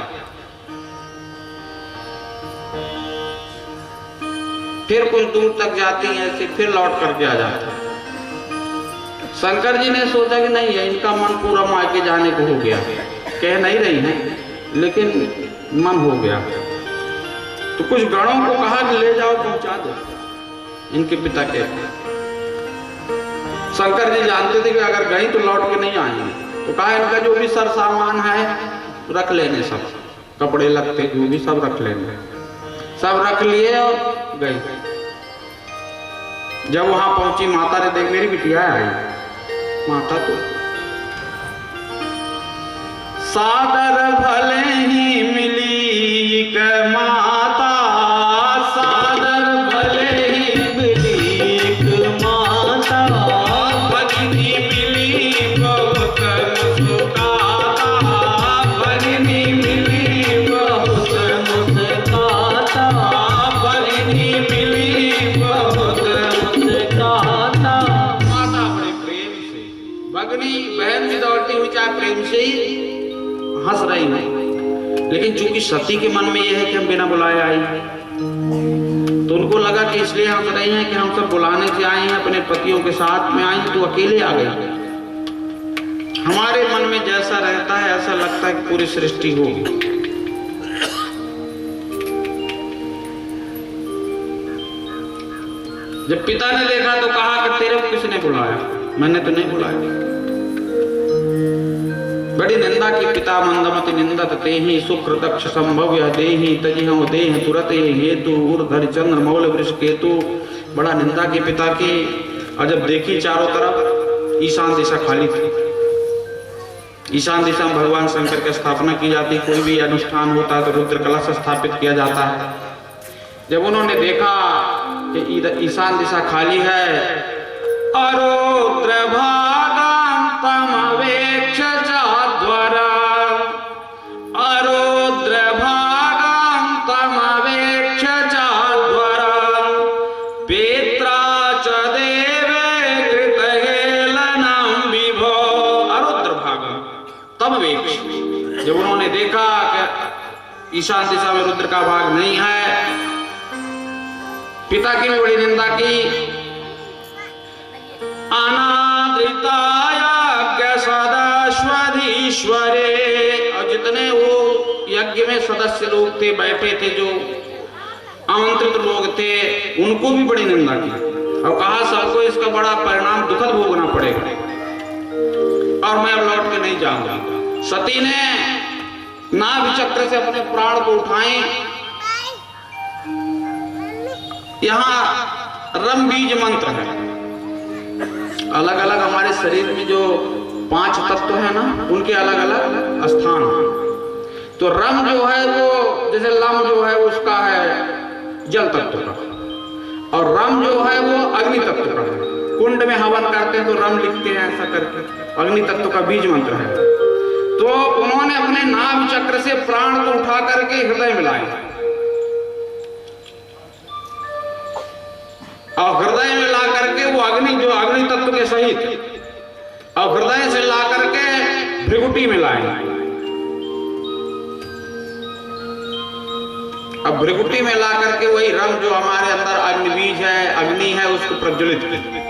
फिर कुछ दूर तक जाती है ऐसे, फिर लौट करके आ जाती। शंकर जी ने सोचा कि नहीं है, इनका मन पूरा मायके जाने को हो गया, कह नहीं रही है लेकिन मन हो गया। तो कुछ गणों को कहा कि ले जाओ, पहुंचा दो इनके पिता के। शंकर जी जानते थे कि अगर गई तो लौट के नहीं आएंगे, तो कहा इनका जो भी सर सामान है रख लेने, सब कपड़े लगते जो भी सब रख लेने। सब रख लिए और गई। जब वहां पहुंची माता ने देख, मेरी बिटिया आई। माता तो सादर भले ही मिली क माता, सादर भले ही मिली क माता, भगिनी मिली बहुत मुस्काता, भगिनी मिली बहुत मुस्काता, भगिनी मिली बहुत मुस्काता। माता बड़े प्रेम से, भगनी बहन भी दौड़ती हुई चाहे प्रेम से ही हंस रही है, लेकिन चूंकि सती के मन में यह है कि हम बिना बुलाए आई, तो उनको लगा कि इसलिए हंस रही हैं कि हम सब बुलाने से आए हैं, अपने पतियों के साथ में आई, तो अकेले आ गई। हमारे मन में जैसा रहता है ऐसा लगता है कि पूरी सृष्टि होगी। जब पिता ने देखा तो कहा कि तेरे को किसने बुलाया? मैंने तो नहीं बुलाया। बड़ी निंदा की पिता मंदमति निंदत तेहि, सुकृतक्ष संभव्य देहि, तजिहं देह तुरत हेतु, ऊर्ध्व चंद्र मौल वृष केतु। बड़ा निंदा की पिता की। और जब देखी चारों तरफ ईशान दिशा खाली थी। ईशान दिशा में भगवान शंकर की स्थापना की जाती, कोई भी अनुष्ठान होता है तो रुद्र कलश स्थापित किया जाता है। जब उन्होंने देखा कि ईशान दिशा खाली है, अरुद्र भागं तमवेक्ष चाद्वरा, अरुद्र भागं तमवेक्ष चाद्वरा, पेत्रा च देवे कृतहेलनं विभो। अरुद्र भागं तमवेक्ष, जब उन्होंने देखा कि ईशान दिशा में रुद्र का भाग नहीं है, पिता की भी बड़ी निंदा की। अनादृतायाज्ञ सदाश्वधीश्वरे, और जितने वो यज्ञ में सदस्य लोग थे, बैठे थे, जो आमंत्रित लोग थे, उनको भी बड़ी निंदा की और कहा सबको इसका बड़ा परिणाम दुखद भोगना पड़ेगा और मैं अब लौट के नहीं जाऊंगा। सती ने नाभि चक्र से अपने प्राण को उठाए। यहाँ रम बीज मंत्र है। अलग अलग हमारे शरीर में जो 5 तत्व है ना, उनके अलग अलग स्थान है। तो रम जो है वो, जैसे लम जो है उसका है जल तत्व का, और रम जो है वो अग्नि तत्व का है। कुंड में हवन करते हैं तो रम लिखते हैं ऐसा करके, अग्नि तत्व का बीज मंत्र है। तो उन्होंने अपने नाभ चक्र से प्राण को उठा करके हृदय में लाए और हृदय में ला करके वो अग्नि जो अग्नि तत्व के सहित और हृदय से ला करके भृगुटी में लाए। अब भृगुटी में ला करके वही रंग जो हमारे अंदर अग्नि बीज है, अग्नि है, उसको प्रज्वलित किया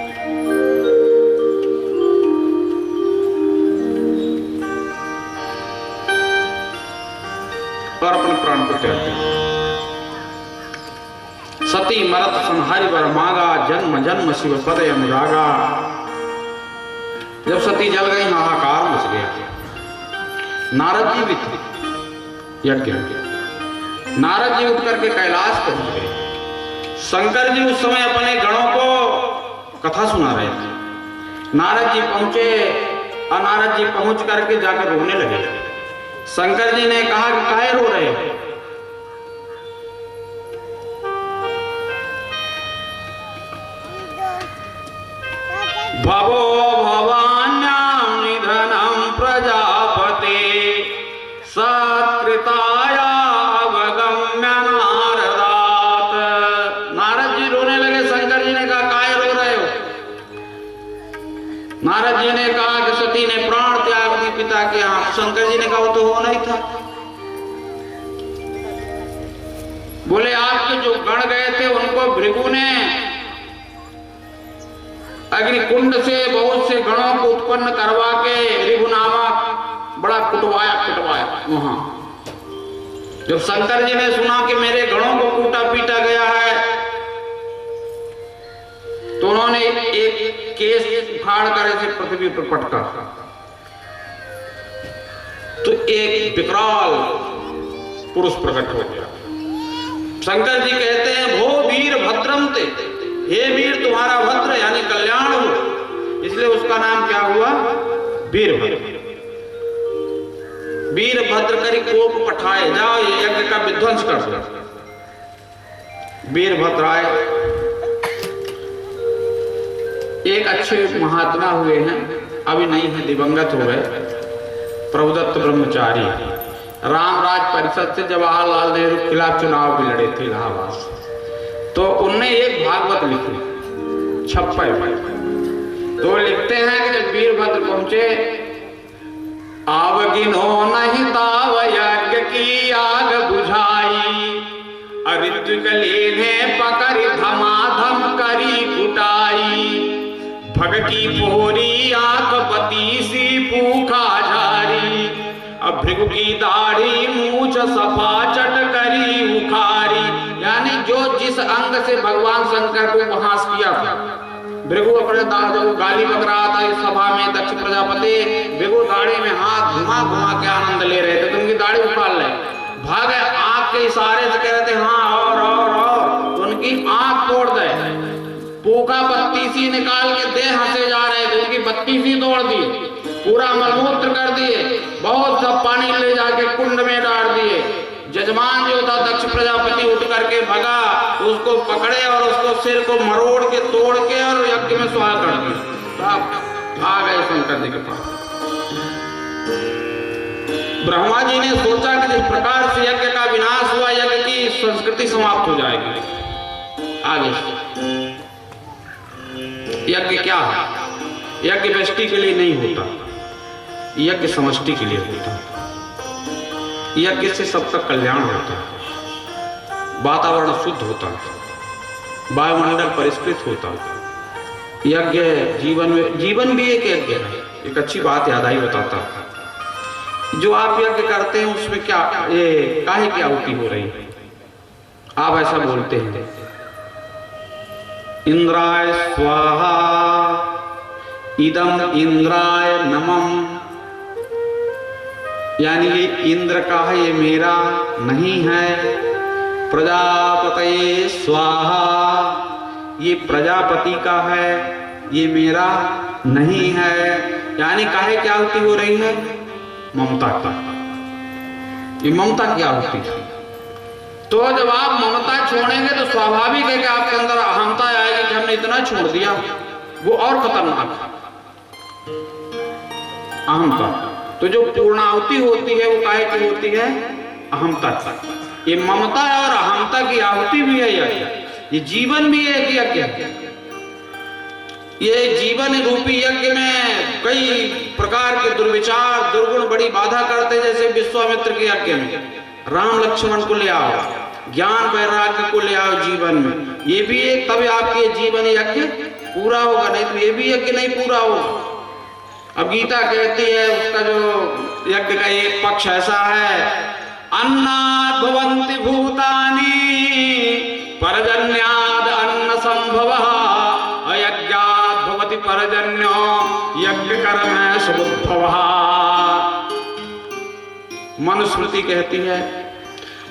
और अपने प्राण को त्याग दिया। सती मरत संहारी वर मांगा, जन्म जन्म शिव पद अनुरागा। जब सती जल गई हाहाकार मच गया। नारद जी भी थे यज्ञ। नारद जी उठ करके कैलाश पहुंच गए। शंकर जी उस समय अपने गणों को कथा सुना रहे थे। नारद जी पहुंचे और नारद जी पहुंच करके जाकर रोने लगे। शंकर जी ने कहा कि काहे रो रहे हो? भवो भवान्यां निधनं प्रजापते सत्कृताया अवगम्य नारदात। नारद जी रोने लगे। शंकर जी ने कहा काहे रो रहे हो? नारद जी ने कहा कि सती ने प्राण त्याग दिए पिता के यहाँ। शंकर जी ने कहा वो तो होना ही था। बोले आपके जो गण गए थे उनको भृगु ने अग्निकुंड से बहुत से गणों को उत्पन्न करवा के ऋभु नामक बड़ा कुटवाया वहां। जब शंकर जी ने सुना कि मेरे गणों को कूटा पीटा गया है तो उन्होंने एक केस उखाड़ कर ऐसे पृथ्वी पर पटका तो एक विकराल पुरुष प्रकट हो गया। शंकर जी कहते हैं भो वीर भद्रम ते, हे वीर तुम्हारा भद्र यानी कल्याण हो, इसलिए उसका नाम क्या हुआ? वीरभद्र। वीरभद्र करी कोप पठाए, जाओ ये यज्ञ का विध्वंस कर दो। वीरभद्र आए। एक अच्छे महात्मा हुए हैं, अभी नहीं है, दिवंगत हो गए, प्रभुदत्त ब्रह्मचारी। रामराज परिषद से जवाहरलाल नेहरू के खिलाफ चुनाव भी लड़े थे इलाहाबाद से। तो उनने एक भागवत लिखी 56। तो लिखते हैं कि जब वीरभद्र पहुंचे, आवगिनो नहीं ताव यज्ञ की आग बुझाई, अरिद्विकली ने पकड़ी धमाधम करी कुटाई, भगकी पोरी आंख बती सी पूखा झारी, अब भृगु की दाढ़ी मूछ सफा चट करी उखारी। यानी जो जिस अंग से भगवान शंकर को उपहास किया था, भृगु अपने जब गाली बक रहा था इस सभा में दक्ष प्रजापति, भृगु दाढ़ी में हाथ घुमा घुमा के आनंद ले रहे थे तो उनकी दाढ़ी उखाड़ ले, भागे आंख के इशारे से कह रहे थे हाँ और तो उनकी आंख तोड़ दे, पूका बत्ती सी निकाल के दे हंसे जा रहे थे, उनकी बत्ती सी तोड़ दी, पूरा मलमूत्र कर दिए, बहुत सब पानी ले जाके कुंड में डाल दिए। जजमान जो था दक्ष प्रजापति उठ करके भगा, उसको पकड़े और उसको सिर को मरोड़ के तोड़ के और यज्ञ में सुहा कर दिया। आ गए शंकर जी के पास। ब्रह्मा जी ने सोचा कि जिस प्रकार से यज्ञ का विनाश हुआ, यज्ञ की संस्कृति समाप्त हो जाएगी। आगे यज्ञ क्या है? यज्ञ व्यष्टि के लिए नहीं होता, यज्ञ समष्टि के लिए होता है। यज्ञ से सबका कल्याण होता है, वातावरण शुद्ध होता है, वायुमंडल परिष्कृत होता है। यज्ञ जीवन भी एक यज्ञ है। एक अच्छी बात याद आई बताता है। जो आप यज्ञ करते हैं उसमें क्या ये काहे की आहुति हो रही है? आप ऐसा बोलते हैं इंद्राय स्वाहा इदम इंद्राय नमः, यानी ये इंद्र का है, ये मेरा नहीं है। प्रजापते स्वाहा, ये प्रजापति का है, ये मेरा नहीं है। यानी काहे क्या आहुति हो रही है? ममता की। ये ममता की आहुति है। तो जब आप ममता छोड़ेंगे तो स्वाभाविक है कि आपके अंदर अहमता आएगी कि हमने इतना छोड़ दिया, वो और खतरनाक है अहमता। तो जो पूर्णाहुति होती है वो काहे की होती है? अहमता। ये ममता और अहमता की आहुति भी है ये जीवन भी एक यज्ञ है। ये जीवन रूपी यज्ञ में कई प्रकार के दुर्विचार दुर्गुण बड़ी बाधा करते, जैसे विश्वामित्र के यज्ञ में राम लक्ष्मण को ले आओ, ज्ञान वैराग्य को ले आओ जीवन में, ये भी एक, तभी आपके जीवन यज्ञ पूरा होगा, नहीं तो ये भी यज्ञ नहीं पूरा होगा। अब गीता कहती है उसका जो यज्ञ का एक पक्ष ऐसा है, अन्नाद् भवन्ति भूतानि परजन्याद् अन्न संभवः अयज्ञाद् भवति परजन्यो यज्ञ कर्म समुद्भवः। मनुस्मृति कहती है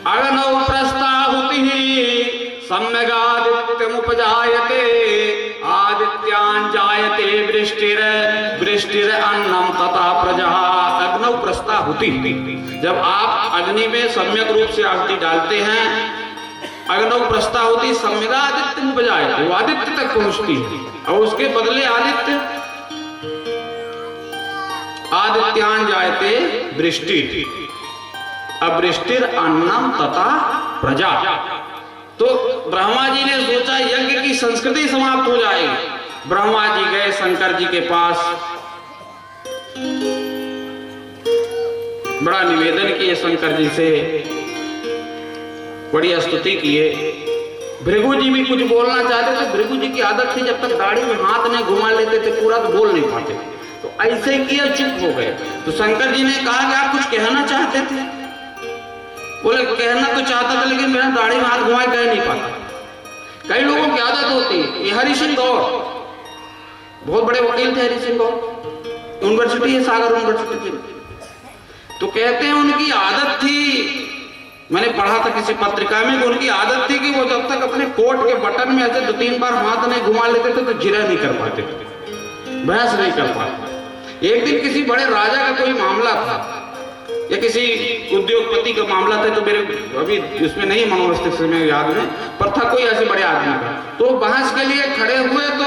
अग्नौ प्रस्ताहुतिः सम्यगादित्यमुपजायते आदित्यान् जायते वृष्टिर अन्नम तथा प्रजा। अग्नौ प्रस्ताहुति, जब आप अग्नि में सम्यक रूप से आहुति डालते हैं, अग्नौ प्रस्ताहुति सम्यगादित्यमुपजायते, वो आदित्य तक पहुंचती है और उसके बदले आदित्यान् जायते वृष्टि, अब वृष्टिर अन्नम तथा प्रजा। तो ब्रह्मा जी ने सोचा यज्ञ की संस्कृति समाप्त हो जाएगी। ब्रह्मा जी गए शंकर जी के पास, बड़ा निवेदन किए शंकर जी से, बड़ी स्तुति किए। भृगु जी भी कुछ बोलना चाहते थे, भृगु जी की आदत थी जब तक दाढ़ी में हाथ नहीं घुमा लेते थे पूरा तो बोल नहीं पाते, तो ऐसे किया, चुप हो गए। तो शंकर जी ने कहा कि आप कुछ कहना चाहते थे? बोले कहना तो चाहता था लेकिन मेरा दाढ़ी में हाथ घुमाए कह नहीं पाता। कई लोगों की आदत होती है। ये हरि सिंह गौर बहुत बड़े वकील थे, हरि सिंह गौर यूनिवर्सिटी है, सागर यूनिवर्सिटी थी। तो कहते हैं उनकी आदत थी, मैंने पढ़ा था किसी पत्रिका में कि उनकी आदत थी कि वो जब तक अपने कोट के बटन में ऐसे 2-3 बार हाथ नहीं घुमा लेते थे तो जिरा नहीं कर पाते थे, बहस नहीं कर पाते। एक दिन किसी बड़े राजा का कोई मामला था या किसी उद्योगपति का मामला था, तो मेरे अभी उसमें नहीं मनोमस्तिष्क में याद में, पर था कोई ऐसे बड़े आदमी का। तो बहस के लिए खड़े हुए तो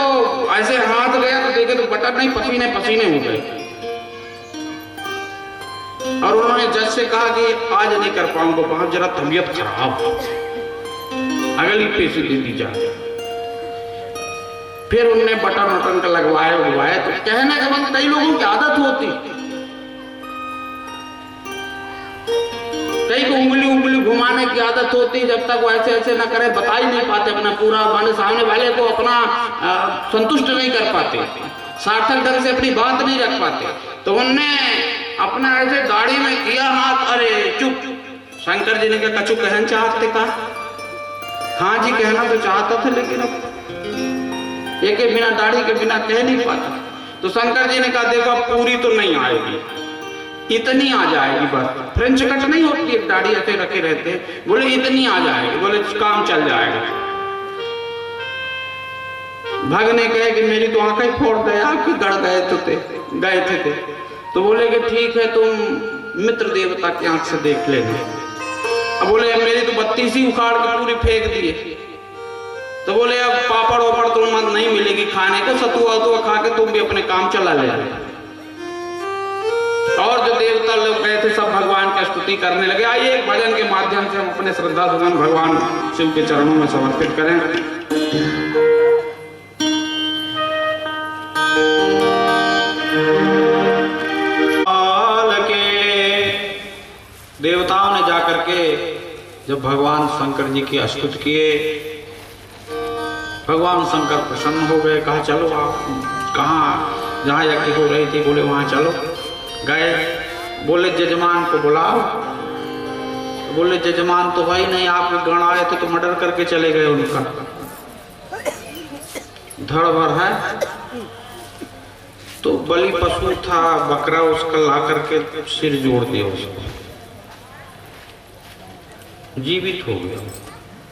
ऐसे हाथ गया तो देखे तो बटन नहीं, पसीने पसीने हो गए। और उन्होंने जज से कहा कि आज नहीं कर पाऊंगा, बहुत जरा तबीयत खराब, अगली पैसे दे दी जाए। फिर उनने बटन का लगवाया तो कहने के बाद कई लोगों की आदत होती, कई को उंगली घुमाने की आदत होती, जब तक वो ऐसे न करे बता ही नहीं पाते अपना पूरा, माने सामने वाले को अपना संतुष्ट नहीं कर पाते, सार्थक ढंग से अपनी बात नहीं रख पाते। तो उनने अपना ऐसे दाढ़ी में किया हाथ, अरे चुप। शंकर जी ने कहा कछु कहना चाहते? कहा हाँ जी कहना तो चाहता था लेकिन अब एक बिना दाढ़ी के बिना कह नहीं पाता। तो शंकर जी ने कहा देखो पूरी तो नहीं आएगी, इतनी आ जाएगी बस, फ्रेंच कट नहीं होती है, दाढ़ी ऐसे रखे रहते, बोले इतनी आ जाएगी, बोले काम चल जाएगा। भगने कहे कि मेरी तो आंखें फोड़ दे, आपके गड़ गए थे। तो बोले कि ठीक है तुम मित्र देवता की आंख से देख लेना। अब बोले मेरी तो 32 ही उखाड़ के पूरी फेंक दिए। तो बोले अब पापड़ वापड़ तुम नहीं मिलेगी खाने को, सतुआ खा के तुम भी अपने काम चला ले। और जो देवता लोग गए थे सब भगवान की स्तुति करने लगे। आइए एक भजन के माध्यम से हम अपने श्रद्धा सुमन भगवान शिव के चरणों में समर्पित करें। देवताओं ने जाकर के जब भगवान शंकर जी की स्तुति किए, भगवान शंकर प्रसन्न हो गए। कहा चलो आप कहाँ जहाँ यज्ञ हो रही थी, बोले वहाँ चलो। गए, बोले जजमान को बुलाओ। बोले जजमान तो भाई नहीं, आप गण आए थे तो मर्डर करके चले गए, उनका धड़ भर है। तो बलि पशु था बकरा, उसका ला करके सिर जोड़ दिया, उसको जीवित हो गया।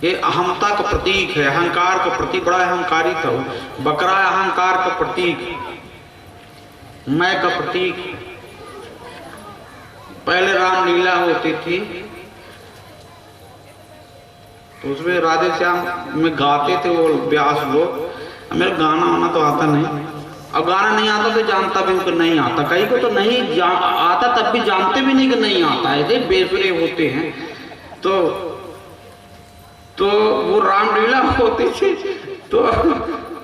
ये अहमता का प्रतीक है, अहंकार का प्रतीक, बड़ा अहंकारी था। बकरा अहंकार का प्रतीक, मैं का प्रतीक। पहले रामलीला होती थी, उसमें राधे श्याम में गाते थे वो व्यास लोग। मेरा गाना वाना तो आता नहीं, अब गाना नहीं आता तो जानता भी हूँ कि नहीं आता, कहीं को तो नहीं आता तब भी जानते भी नहीं कि नहीं आता, ऐसे बेसुरे होते हैं। तो वो रामलीला होती थी, तो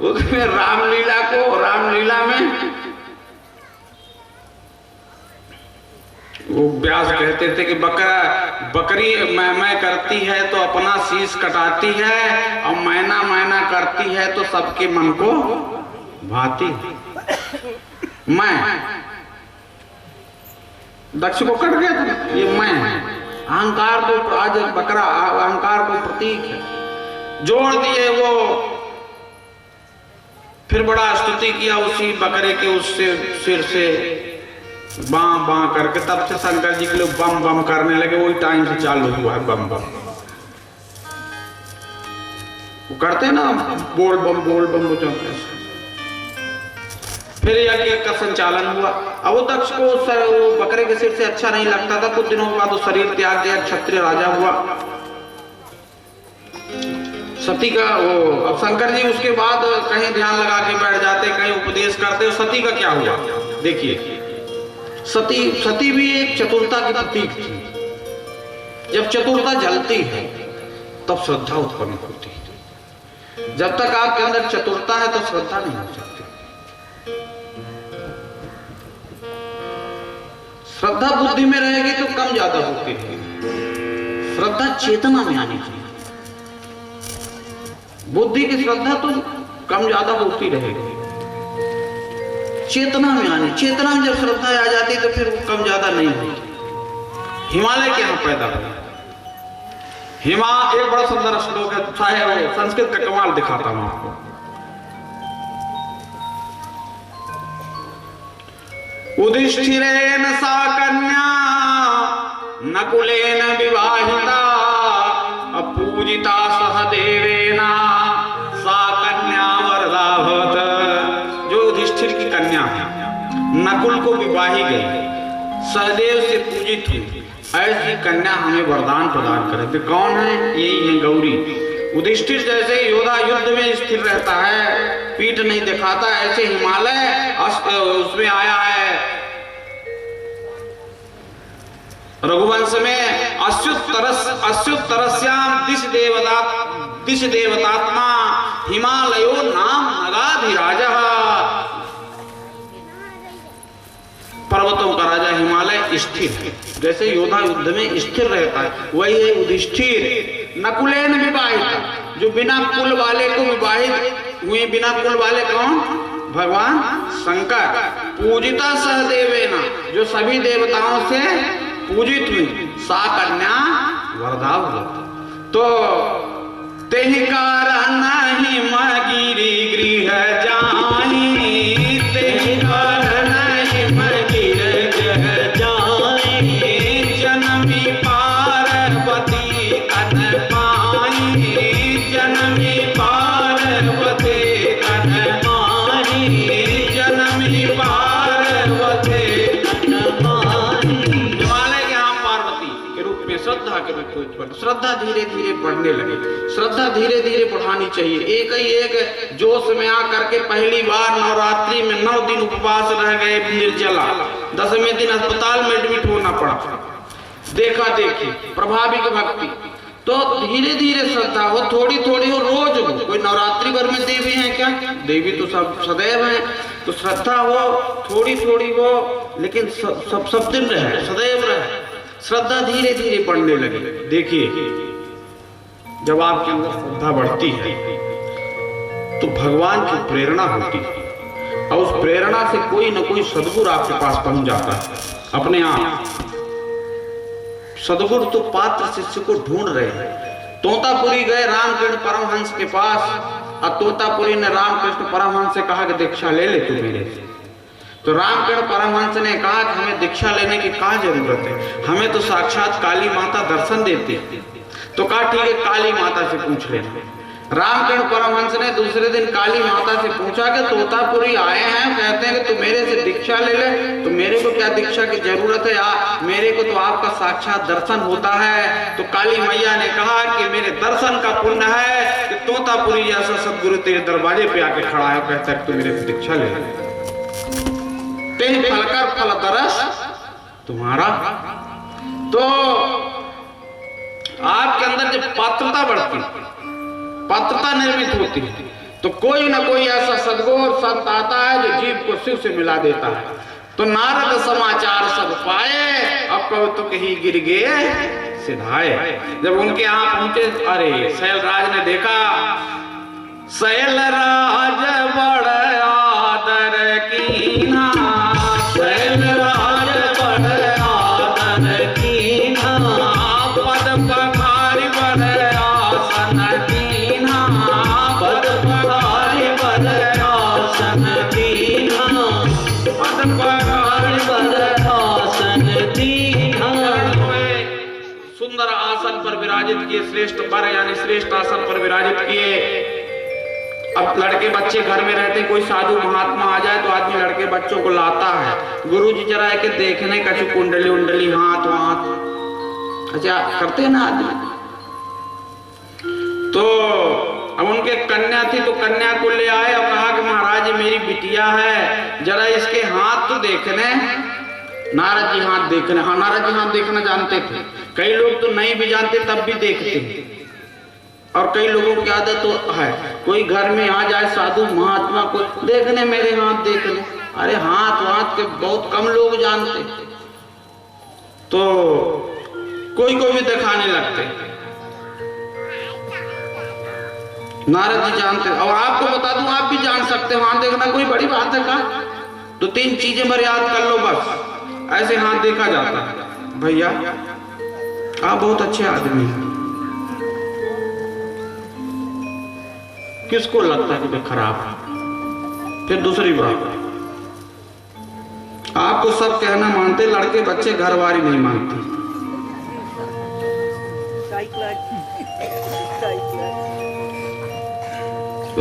उसमें रामलीला में वो व्यास कहते थे कि बकरी मैं करती है तो अपना शीश कटाती है, और मैना करती है तो सबके मन को भाती। मैं दक्ष को कट गया था, ये मैं अहंकार को, आज बकरा अहंकार को प्रतीक है, जोड़ दिए वो। फिर बड़ा स्तुति किया उसी बकरे के उससे सिर से बां बां करके, तब से शंकर जी के लोग बम बम करने लगे, वही टाइम से चालू हुआ है बम बम। वो करते ना बोल बम वो जाते हैं। फिर यज्ञ का संचालन हुआ। अब वो दक्ष को वो बकरे के सिर से अच्छा नहीं लगता था, कुछ दिनों के बाद वो शरीर त्याग दिया, क्षत्रिय राजा हुआ। सती का वो, अब शंकर जी उसके बाद कहीं ध्यान लगा के बैठ जाते, कहीं उपदेश करते। सती का क्या हुआ देखिए, सती भी एक चतुरता की प्रतीक थी। जब चतुरता जलती है तब श्रद्धा उत्पन्न होती है। जब तक आपके अंदर चतुरता है तो श्रद्धा नहीं हो सकती। श्रद्धा बुद्धि में रहेगी तो कम ज्यादा होती है, श्रद्धा चेतना में आनी चाहिए। बुद्धि की श्रद्धा तो कम ज्यादा होती रहेगी, चेतना में आने, चेतना में जब श्रद्धा आ जाती तो फिर वो कम ज्यादा नहीं होती। हिमालय के यहां पैदा हुआ। एक बड़ा सुंदर श्लोक है, चाहे संस्कृत का कमाल दिखाता हूं आपको। उदिष्ठिरेण सा कन्या नकुलेन विवाहिता अपूजिता सह देवेना सा कन्या वरदा भवत। जो युधिष्ठिर की कन्या है, नकुल को विवाही गई, सहदेव से पूजित हुई, ऐसी कन्या हमें वरदान प्रदान करे। तो कौन है? यही है गौरी। युधिष्ठिर जैसे योद्धा युद्ध में स्थिर रहता है, पीठ नहीं दिखाता, ऐसे हिमालय उसमें आया है रघुवंश में। अश्युत्तरस्याम दिश देवतात्मा हिमालयो नाम नगाधिराजः। पर्वतों का राजा हिमालय स्थिर है, जैसे योद्धा युद्ध में स्थिर रहता है, वही है युधिष्ठिर। नकुलेन विवाहित, जो बिना कुल वाले को विवाहित हुए। बिना कुल वाले कौन? भगवान शंकर। पूजिता सहदेवेना, जो सभी देवताओं से पूजित हुई। सा कन्या वरदा भवत। तो तेहि कारण हिम गिरि गृह जाहि, तेहि कारण हिम गिरि गृह जाहि, जनमी पार्वती कन पाहि, जनमी पार्वती कन पाहि, जनमी पार्वती कन पाहि। हिमालय के यहाँ पार्वती के रूप में श्रद्धा के रूप में उत्पन्न। श्रद्धा धीरे धीरे बढ़ने लगी, श्रद्धा धीरे धीरे बढ़ानी चाहिए। एक जोश में आकर के पहली बार नवरात्रि में 9 दिन उपवास रह गए निर्जला, 10वें दिन अस्पताल में एडमिट होना पड़ा। देखा देखी प्रभाविक भक्ति, तो धीरे धीरे श्रद्धा हो, थोड़ी थोड़ी हो, रोज हो। कोई नवरात्रि भर में देवी है क्या? देवी तो सब सदैव है। तो श्रद्धा हो, थोड़ी थोड़ी हो, लेकिन सब दिन रहे, सदैव रहे। श्रद्धा धीरे धीरे बढ़ने लगी। देखिए, जब आपके अंदर श्रद्धा बढ़ती है तो भगवान की प्रेरणा होती है, और उस प्रेरणा से कोई न कोई सद्गुरु आपके पास पहुंच जाता है अपने आप। सद्गुरु तो पात्र शिष्य को ढूंढ रहे हैं। तोतापुरी गए रामकृष्ण परमहंस के पास, और तोतापुरी ने रामकृष्ण परमहंस से कहा कि दीक्षा ले ले तू मेरे से। तो रामकृष्ण परमहंस ने कहा कि हमें दीक्षा लेने की क्या जरूरत है, हमें तो साक्षात काली माता दर्शन देती। तो कहा ठीक है, काली माता से पूछ लेना। रामकृष्ण परमहंस ने दूसरे दिन काली माता से पूछा कि तोतापुरी आए हैं, कहते हैं कि तू मेरे से दीक्षा ले ले। तो मेरे को क्या दीक्षा की जरूरत है, मेरे को तो आपका साक्षात दर्शन होता है। तो काली मैया ने कहा कि मेरे दर्शन का पुण्य है कि तोतापुरी जैसा सदगुरु तेरे दरवाजे पे आके खड़ा है, कहता है तू मेरे से दीक्षा ले ले। तेरी फलकर फल दरस तुम्हारा। तो आपके अंदर जब पात्रता बढ़ती, पात्रता निर्मित होती है, तो कोई ना कोई ऐसा सद्गुरु संत आता है जो जीव को शिव से मिला देता है। तो नारद समाचार सब पाए, अब कहो तो कहीं गिर गए सिधाए। जब उनके यहाँ पहुंचे, अरे शैलराज ने देखा, शैलराज बड़ आदर कीना, शैलराज बड़ आदर कीना, पद पखारी बड़ आसन कीना, पद पखारी बड़ आसन कीना, पद पखारी बड़ आसन कीना। सुंदर आसन पर विराजित किए, श्रेष्ठ पर यानी श्रेष्ठ आसन पर विराजित किए। अब लड़के बच्चे घर में रहते, कोई साधु महात्मा आ जाए तो आदमी लड़के बच्चों को लाता है, गुरुजी जरा के देखने का, कुंडली उंडली हाथ वाथ अच्छा करते हैं ना आदमी। तो अब उनके कन्या थी, तो कन्या को ले आए और कहा कि महाराज मेरी बिटिया है, जरा इसके हाथ तो देखने। नारद जी हाथ देखने, हाँ नारद जी हाथ देखना जानते थे। कई लोग तो नहीं भी जानते तब भी देखते, और कई लोगों की आदत तो है, कोई घर में आ जाए साधु महात्मा को देखने, मेरे हाथ देखने। अरे हाथ के बहुत कम लोग जानते, तो कोई को भी दिखाने लगते। नारद जी जानते, और आपको बता दूं आप भी जान सकते हो, हाथ देखना कोई बड़ी बात है का? तो 3 चीजें पर याद कर लो बस, ऐसे हाथ देखा जाता है। भैया आप बहुत अच्छे आदमी हैं, किसको लगता है कि मैं खराब है? फिर दूसरी बात, आपको सब कहना मानते, लड़के बच्चे घरवारी नहीं मानते।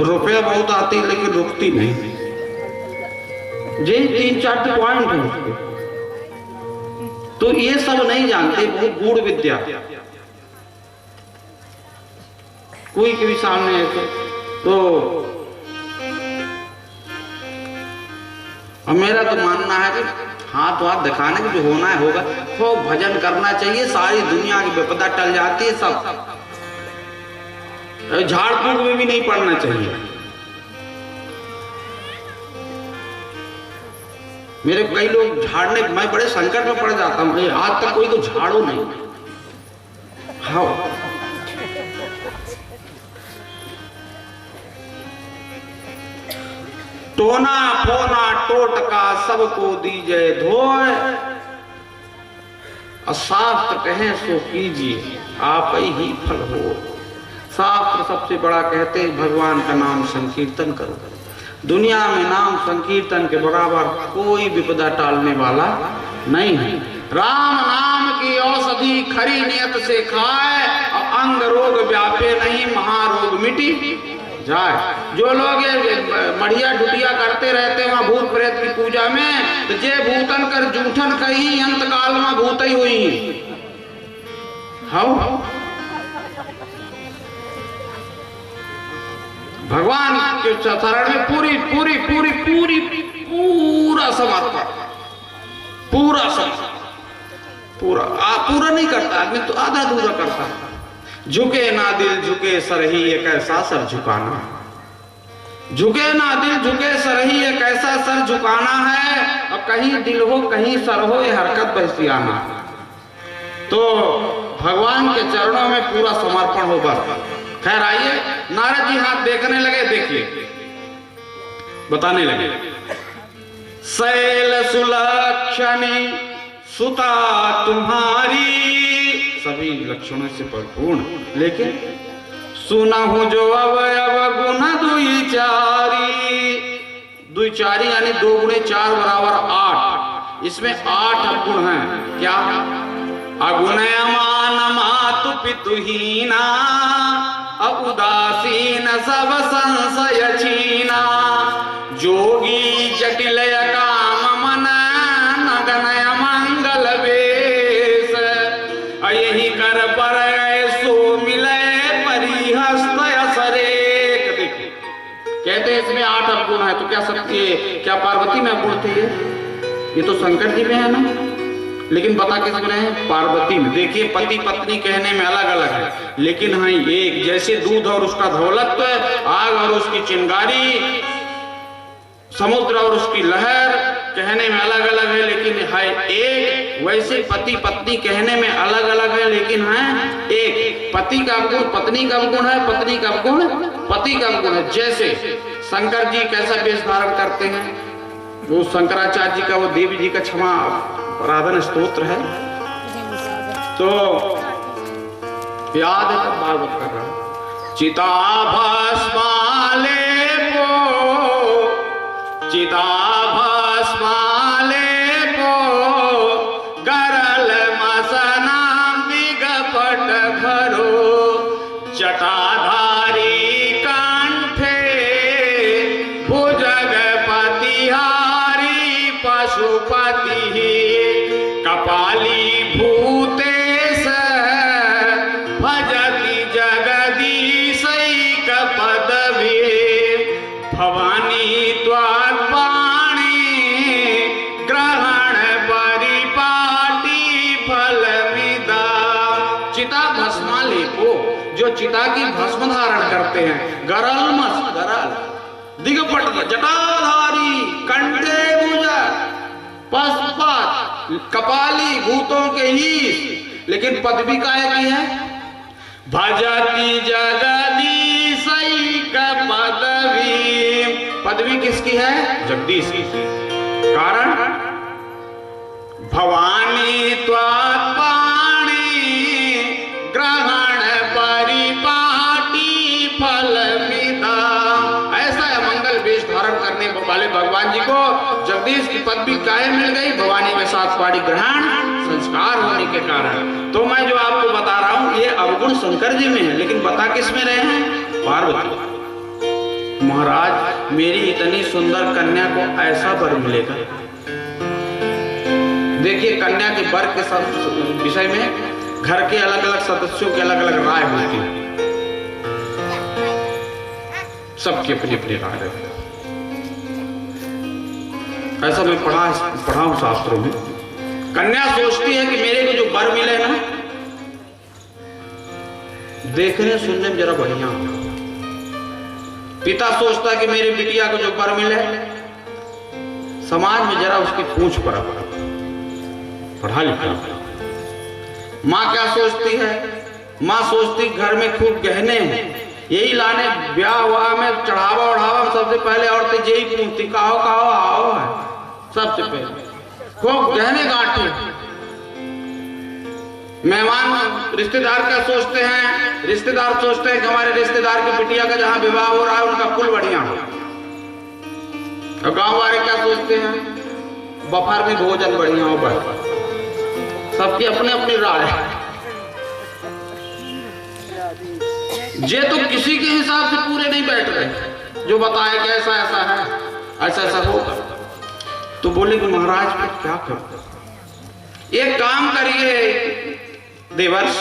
रुपया बहुत आती लेकिन रुकती नहीं। जी 3-4 पॉइंट है उसके, तो ये सब नहीं जानते, बहुत गूढ़ विद्या। कोई के भी सामने ऐसे तो और मेरा तो मानना है कि हाथ वाथ दिखाने की जो होना है होगा, तो भजन करना चाहिए, सारी दुनिया की विपदा टल जाती है। सब झाड़ फूक में भी नहीं पड़ना चाहिए। मेरे कई लोग झाड़ने, मैं बड़े संकट में पड़ जाता हूँ, आज तक कोई तो झाड़ू नहीं। हाँ टोना फोना टोटका सबको दीजे धोए, अशास्त्र कहे सो कीजिए आप ही फल हो। शास्त्र सबसे बड़ा कहते हैं भगवान का नाम संकीर्तन करो। दुनिया में नाम संकीर्तन के बराबर कोई विपदा टालने वाला नहीं है। राम नाम की औषधि खरी नियत से खाए, और अंग रोग व्यापे नहीं महारोग मिटी जाए। जो लोग मढ़िया डुटिया करते रहते वहां भूत प्रेत की पूजा में, तो जे भूतन कर जूठन कही अंत काल में भूत ही हुई। हाँ भगवान के शरण में पूरी पूरी पूरी पूरी पूरा समर्पण, पूरा समर्पण, पूरा नहीं करता आदमी, तो आधा अधूरा करता है। झुके ना दिल झुके सर ही एक ऐसा सर झुकाना, झुके ना दिल झुके सर ही एक ऐसा सर झुकाना है, और कहीं दिल हो कहीं सर हो ये हरकत बहसियाना। तो भगवान के चरणों में पूरा समर्पण हो बस। खैर आइए, नारद जी हाथ देखने लगे, देखिए बताने लगे। शैल सुलक्षणी सुता तुम्हारी, सभी लक्षणों से परिपूर्ण, लेकिन सुना हो जो अवयव गुण दुई चारी यानी 2 गुणे 4 बराबर 8। इसमें 8 गुण हैं। क्या? अगुण मान मातु पितुहीना, अब उदासीन सब संशय छीना, जोगी जटिल काम मन नगन मंगल वेश, यही कर पर सो मिले परिहस्त असरेक। देखिए कहते हैं इसमें 8 अवगुण है, तो क्या शक्ति है, क्या पार्वती में अवगुण थे? ये तो शंकर जी में है ना, लेकिन बता किस में है? पार्वती में। देखिए पति पत्नी कहने में अलग अलग है, लेकिन हाँ एक जैसे दूध और उसका धौलत्व, आग और उसकी चिंगारी, समुद्र और उसकी लहर कहने में अलग अलग है, लेकिन है एक। वैसे पति पत्नी कहने में अलग अलग है, लेकिन है एक। पति का गुण पत्नी का गुण है, पत्नी का गुण पति का गुण है। जैसे शंकर जी कैसा वेश धारण करते हैं, वो शंकराचार्य जी का वो देवी जी का क्षमा आराधन स्तोत्र है, तो याद है तब भागवत कर रहा हूं। चिता भस्माले को, चिता भस्माले को, गरल मसनाम दिगपट भरो, जटाधारी कंठे भुजग पतिहारी पशुपति, कपाली भूतेश भजति जगदीशैक पदवी, भवानी त्वात्पाणि ग्रहण परिपाटी फलमिदा। चिता भस्मा लेपो, जो चिता की भस्म धारण करते हैं, गरल मस गरल, दिगपट जटाधारी, कंठे भुजग, पशुपत, कपाली भूतों के ईश, लेकिन पदवी काय की है? भजति जगदीशैक पदवी। पदवी किसकी है? जगदीश की। कारण भवानी त्वात्पाणि ग्रहण परिपाटी फलमिदा। ऐसा है मंगल वेश धारण करने वाले भगवान जी को जगदीश की पदवी काहे मिल गई? भवानी के साथ पाड़ी ग्रहण संस्कार होने के कारण। तो मैं जो आपको बता रहा हूं ये अवगुण शंकर जी में है, लेकिन बता किस में रहे हैं? पार्वती। महाराज मेरी इतनी सुंदर कन्या को ऐसा वर मिलेगा। देखिए कन्या के वर के विषय में घर के अलग अलग सदस्यों के अलग अलग राय होती है, सबकी अपनी अपनी राय है। ऐसा मैं पढ़ा हूं शास्त्रों में। कन्या सोचती है कि मेरे को जो वर मिले ना, देखने सुनने में जरा बढ़िया हो। पिता सोचता है कि मेरी बिटिया को जो वर मिले समाज में जरा उसकी पूंछ पर पढ़ा लिखा। माँ क्या सोचती है? माँ सोचती घर में खूब गहने हैं, यही लाने ब्याह हुआ में चढ़ावा उढ़ावा सबसे पहले औरतें यही पूछती, कहो कहो आओ है सबसे पहले, खूब गहने गांठे। मेहमान रिश्तेदार क्या सोचते हैं? रिश्तेदार सोचते हैं कि हमारे रिश्तेदार की बिटिया का जहां विवाह हो रहा है उनका कुल बढ़िया हो। और गांव वाले क्या सोचते हैं? बफर में भोजन बढ़िया हो। बस सबकी अपनी अपनी राय है। ये तो किसी के हिसाब से पूरे नहीं बैठ रहे, जो बताए कि ऐसा ऐसा है, ऐसा ऐसा होगा। तो बोले कि महाराज फिर क्या करते? एक काम करिए देवर्ष,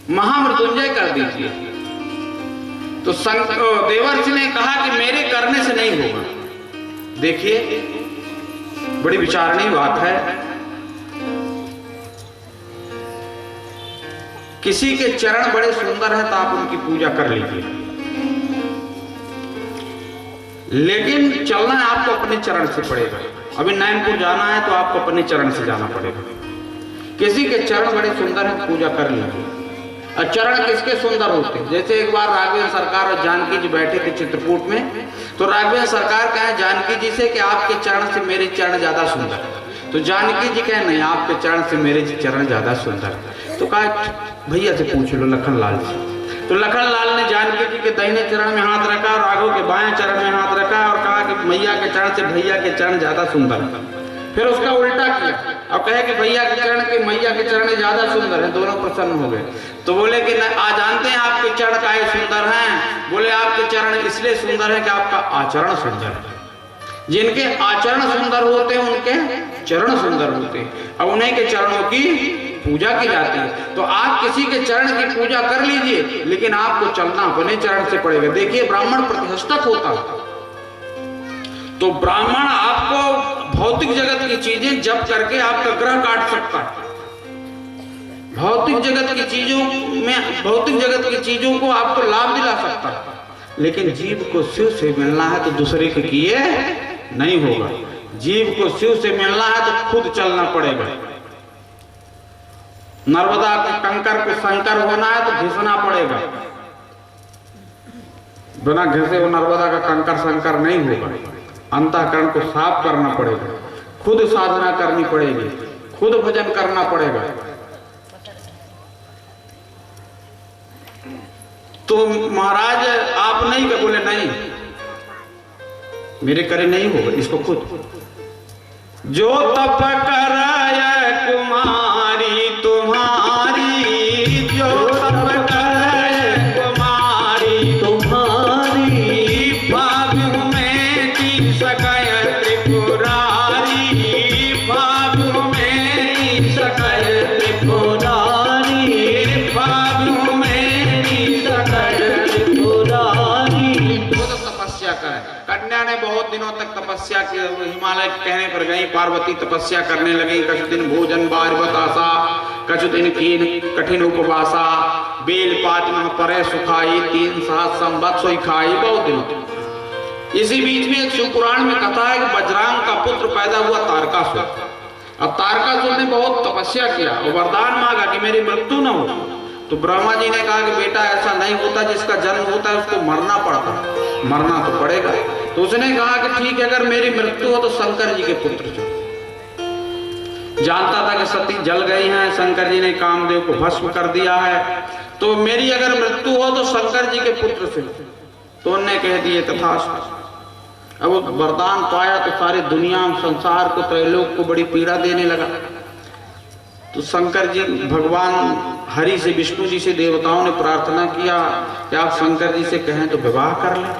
महामृत्युंजय कर दीजिए। तो देवर्ष ने कहा कि मेरे करने से नहीं होगा। देखिए बड़ी विचारणीय बात है। किसी के चरण बड़े सुंदर हैं तो आप उनकी पूजा कर लीजिए, लेकिन चलना आपको अपने चरण से पड़ेगा। अभी नैनपुर जाना है तो आपको अपने चरण से जाना पड़ेगा। किसी के चरण बड़े सुंदर हैं, पूजा कर लीजिए। और चरण किसके सुंदर होते हैं? जैसे एक बार राघवेंद्र सरकार और जानकी जी बैठे थे चित्रकूट में, तो राघवेंद्र सरकार कहे जानकी जी से कि आपके चरण से मेरे चरण ज्यादा सुंदर। तो जानकी जी कहे नहीं, आपके चरण से मेरे चरण ज्यादा सुंदर। तो कहा भैया से पूछ लो, लखन लाल से। तो लखन लाल ने जानकी जी के दाहिने चरण में हाथ रखा, राघव के बाएं चरण में हाथ रखा और कहा कि मैया के चरण से भैया के चरण ज्यादा सुंदर। फिर उसका उल्टा किया और कहे कि भैया के चरण के मैया के चरण ज्यादा सुंदर है, दोनों प्रसन्न हो गए। तो बोले कि आज जानते हैं आपके चरण काहे सुंदर हैं? बोले आपके चरण इसलिए सुंदर है कि आपका आचरण सुंदर है। जिनके आचरण सुंदर होते हैं उनके चरण सुंदर होते हैं, अब उन्हीं के चरणों की पूजा की जाती है। तो आप किसी के चरण की पूजा कर लीजिए, लेकिन आपको चलना अपने चरण से पड़ेगा। देखिए ब्राह्मण प्रतिष्ठक होता है, तो ब्राह्मण आपको भौतिक जगत की चीजें जप करके आपका ग्रह काट सकता है। भौतिक जगत की चीजों में, भौतिक जगत की चीजों को आपको लाभ दिला सकता है, लेकिन जीव को शिव से मिलना है तो दूसरे के किए नहीं होगा। जीव को शिव से मिलना है तो खुद चलना पड़ेगा। नर्मदा के कंकर को शंकर होना है तो घिसना पड़ेगा। बिना घिसे वो नर्मदा का कंकर शंकर नहीं होगा। अंतःकरण को साफ करना पड़ेगा, खुद साधना करनी पड़ेगी, खुद भजन करना पड़ेगा। तो महाराज आप नहीं कर, बोले नहीं मेरे करे नहीं होगा, इसको खुद। जो तप कराया कुमारी तुम्हारी, जो तप कराया कुमारी तुम्हारी, भाग्य में की सकय त्रिपुरारी, भाग्य में की सकय त्रिपुरारी, भाग्य में की सकय त्रिपुरारी। खुद तपस्या करें। कन्या ने बहुत दिनों तक तपस्या की, हिमालय के कहने पर गई। पार्वती तपस्या करने लगी। कछु दिन भोजन बार बतासा, कछु दिन कीन कठिन उपवासा, बेल पात में परे सुखाई, 3 सहस्र संवत सोई खाई। बहुत दिनों। इसी बीच में एक शिवपुराण में कथा है कि बजरंग का पुत्र पैदा हुआ तारकासुर। अब तारकासुर ने बहुत तपस्या किया और वरदान मांगा कि मेरी मृत्यु न हो। तो ब्रह्मा जी ने कहा कि बेटा ऐसा नहीं होता, जिसका जन्म होता है उसको मरना पड़ता है, मरना तो पड़ेगा। तो उसने कहा कि ठीक है, अगर मेरी मृत्यु हो तो शंकर जी के पुत्र चलो। जानता था कि सती जल गई हैं, शंकर जी ने कामदेव को भस्म कर दिया है, तो मेरी अगर मृत्यु हो तो शंकर जी के पुत्र से। तो उन्होंने कह दिए तथास्तु। अब वो वरदान पाया तो सारी दुनिया संसार को, त्रैलोक को बड़ी पीड़ा देने लगा। तो शंकर जी, भगवान हरि से, विष्णु जी से देवताओं ने प्रार्थना किया कि आप शंकर जी से कहें तो विवाह कर लें।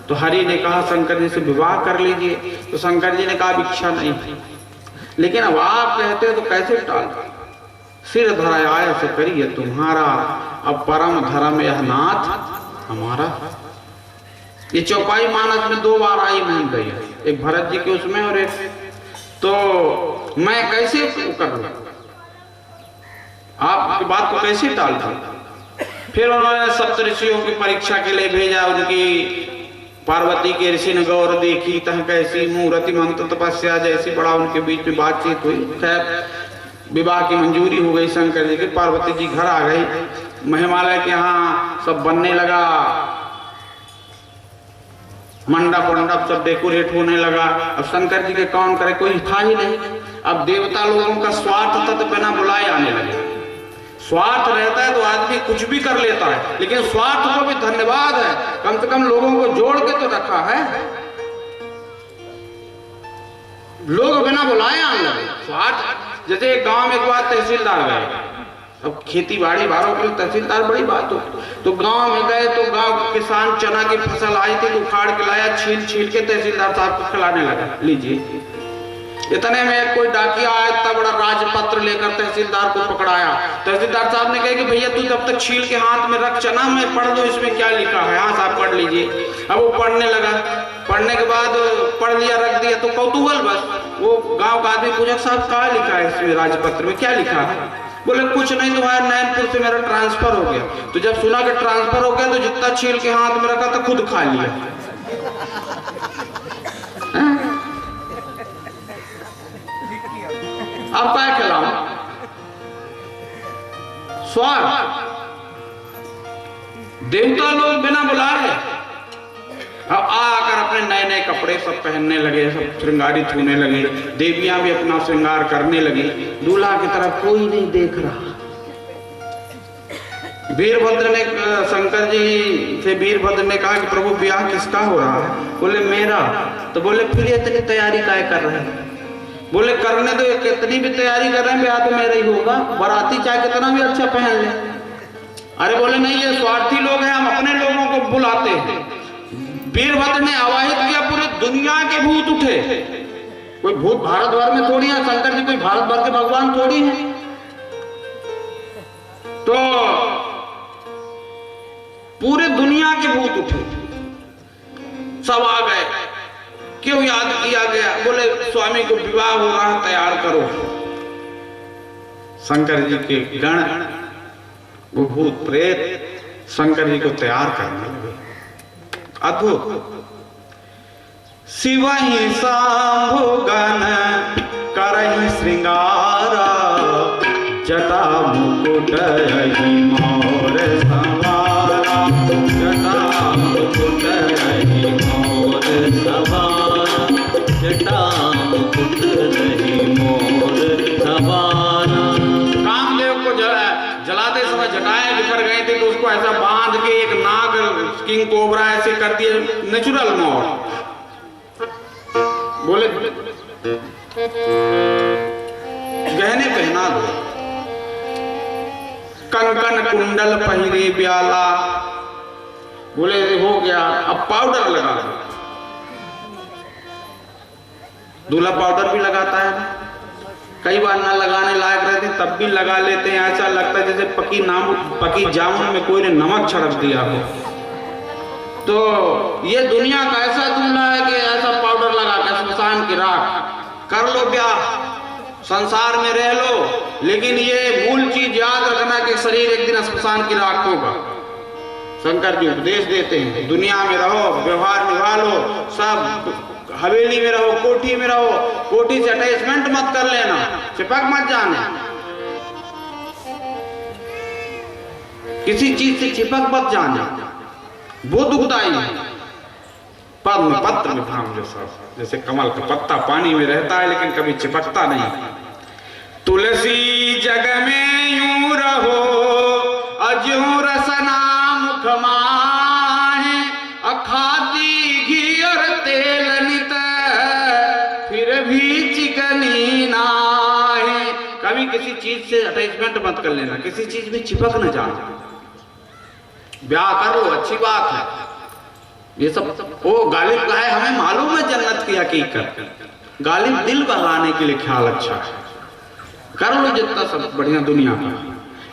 तो हरि ने कहा शंकर जी से विवाह कर लीजिए। तो शंकर जी ने कहा इच्छा नहीं, लेकिन अब आप कहते हो तो कैसे टाल। सिर धराया आय से करिए तुम्हारा, अब परम धर्म यह नाथ हमारा। ये चौपाई मानस में 2 बार आई मान गई, एक भरत जी के उसमें और एक, तो मैं कैसे कर लूं, आपकी बात को कैसे टाल दूं। फिर उन्होंने सप्तऋषियों की परीक्षा के लिए भेजा। उनकी पार्वती के ऋषि ने गौर देखी, तह कैसी मूर्ति मंत्र तपस्या जैसी, बड़ा उनके बीच में बातचीत हुई। खैर विवाह की मंजूरी हो गई शंकर जी की। पार्वती जी घर आ गई। हिमालय के यहाँ सब बनने लगा, मंडप मंडप सब डेकोरेट होने लगा। अब शंकर जी के कौन करे, कोई था ही नहीं। अब देवता लोगों का स्वार्थ था तो बिना बुलाए आने लगे। स्वार्थ रहता है तो आदमी कुछ भी कर लेता है, लेकिन स्वार्थ को भी धन्यवाद है, कम से कम लोगों को जोड़ के तो रखा है। लोग बिना बुलाए आने लगे। स्वार्थ, जैसे एक गांव में एक बार तहसीलदार गए। अब खेती बाड़ी वालों के लिए तहसीलदार बड़ी बात हो। तो गांव में गए तो गांव के किसान चना की फसल आई थी, तो उखाड़ के लाया, छील छील के तहसीलदार साहब को खिलाने लगा, लीजिए। इतने में कोई डाकिया आया, इतना बड़ा राजपत्र लेकर तहसीलदार को पकड़ाया। तहसीलदार साहब ने कहा कि भैया तू तब तक छील के हाथ में रख चना, मैं पढ़ दूं इसमें क्या लिखा है। हाँ साहब पढ़ लीजिए। अब वो पढ़ने लगा। पढ़ने के बाद पढ़ लिया, रख दिया, तो कौतूहल बस। वो गांव का आदमी पूछा साहब क्या लिखा है इसमें, राजपत्र में क्या लिखा है। बोले कुछ नहीं, तुम्हारे नैनपुर से मेरा ट्रांसफर हो गया। तो जब सुना कि ट्रांसफर हो गया तो जितना छील के हाथ में रखा था खुद खा लिया। अब क्या खिलाऊं, स्वार्थ। देवता लोग बिना बुलाए अब आकर अपने नए नए कपड़े सब पहनने लगे, सब श्रृंगारित होने लगे। देवियां भी अपना श्रृंगार करने लगी। दूल्हा की तरफ कोई नहीं देख रहा। वीरभद्र ने, शंकर जी से वीरभद्र ने कहा कि प्रभु ब्याह किसका हो रहा है। बोले मेरा। तो बोले फिर इतनी तैयारी काय कर रहे हैं। बोले करने दो, कितनी भी तैयारी कर रहे हैं ब्याह तो मेरा ही होगा, बाराती चाहे कितना भी अच्छा पहन ले। अरे बोले नहीं, ये स्वार्थी लोग हैं, हम अपने लोगों को बुलाते हैं। वीरभद्र ने आवाहित किया, पूरे दुनिया के भूत उठे। कोई भूत भारत भर में थोड़ी है, शंकर जी कोई भारत भर के भगवान थोड़ी है। तो पूरे दुनिया के भूत उठे, सब आ गए। क्यों याद किया गया? बोले स्वामी को विवाह हो रहा है, तैयार करो। शंकर जी के गण, वो भूत प्रेत शंकर जी को तैयार करने लगे। अद्भुत। शिव ही सांभो गण करहि श्रृंगारा, जटा मुकुट रही मोर सवारा, जटा मुकुट रही मोर सवारा, जटा मुकुट रही मोर सवारा। कामदेव को जलाते समय जटाएं बिखर गए थे, तो उसको ऐसा बांध के एक नाग किंग कोबरा ऐसे कर दिए, नेचुरल मौत। बोले गहने पहना दो, कंकन कुंडल पहिरे ब्याला। बोले हो गया, अब पाउडर लगा दो। दूल्हा पाउडर भी लगाता है, कई बार ना लगाने लायक रहते तब भी लगा लेते हैं। ऐसा लगता है जैसे पकी जामुन में कोई ने नमक छिड़क दिया हो। तो ये दुनिया का ऐसा दूल्हा है कि ऐसा पाउडर लगा के श्मशान की राख कर लो ब्याह, संसार में रह लो, लेकिन ये मूल चीज याद रखना कि शरीर एक दिन श्मशान की राख होगा। शंकर जी उपदेश देते हैं, दुनिया में रहो, व्यवहार निभा लो, सब हवेली में रहो, कोठी में रहो, कोठी से अटैचमेंट मत कर लेना, चिपक मत जाना, किसी चीज से चिपक मत जाना, वो दुखदाई है। पद्म पत्र में थाम लो सब, जैसे कमल का पत्ता पानी में रहता है लेकिन कभी चिपकता नहीं। तुलसी जग में यूं रहो, अज्यों रसना मुख माहे, अखाती घी और तेल नित, फिर भी चिकनी नाहे। कभी किसी चीज से अटैचमेंट मत कर लेना, किसी चीज में चिपक न जाना। ब्याह कर लो, अच्छी बात है। ये सब वो गालिब का है, हमें मालूम है जन्नत की हकीकत। गालिब दिल बहलाने के लिए ख्याल अच्छा है, कर लो जितना सब बढ़िया दुनिया का,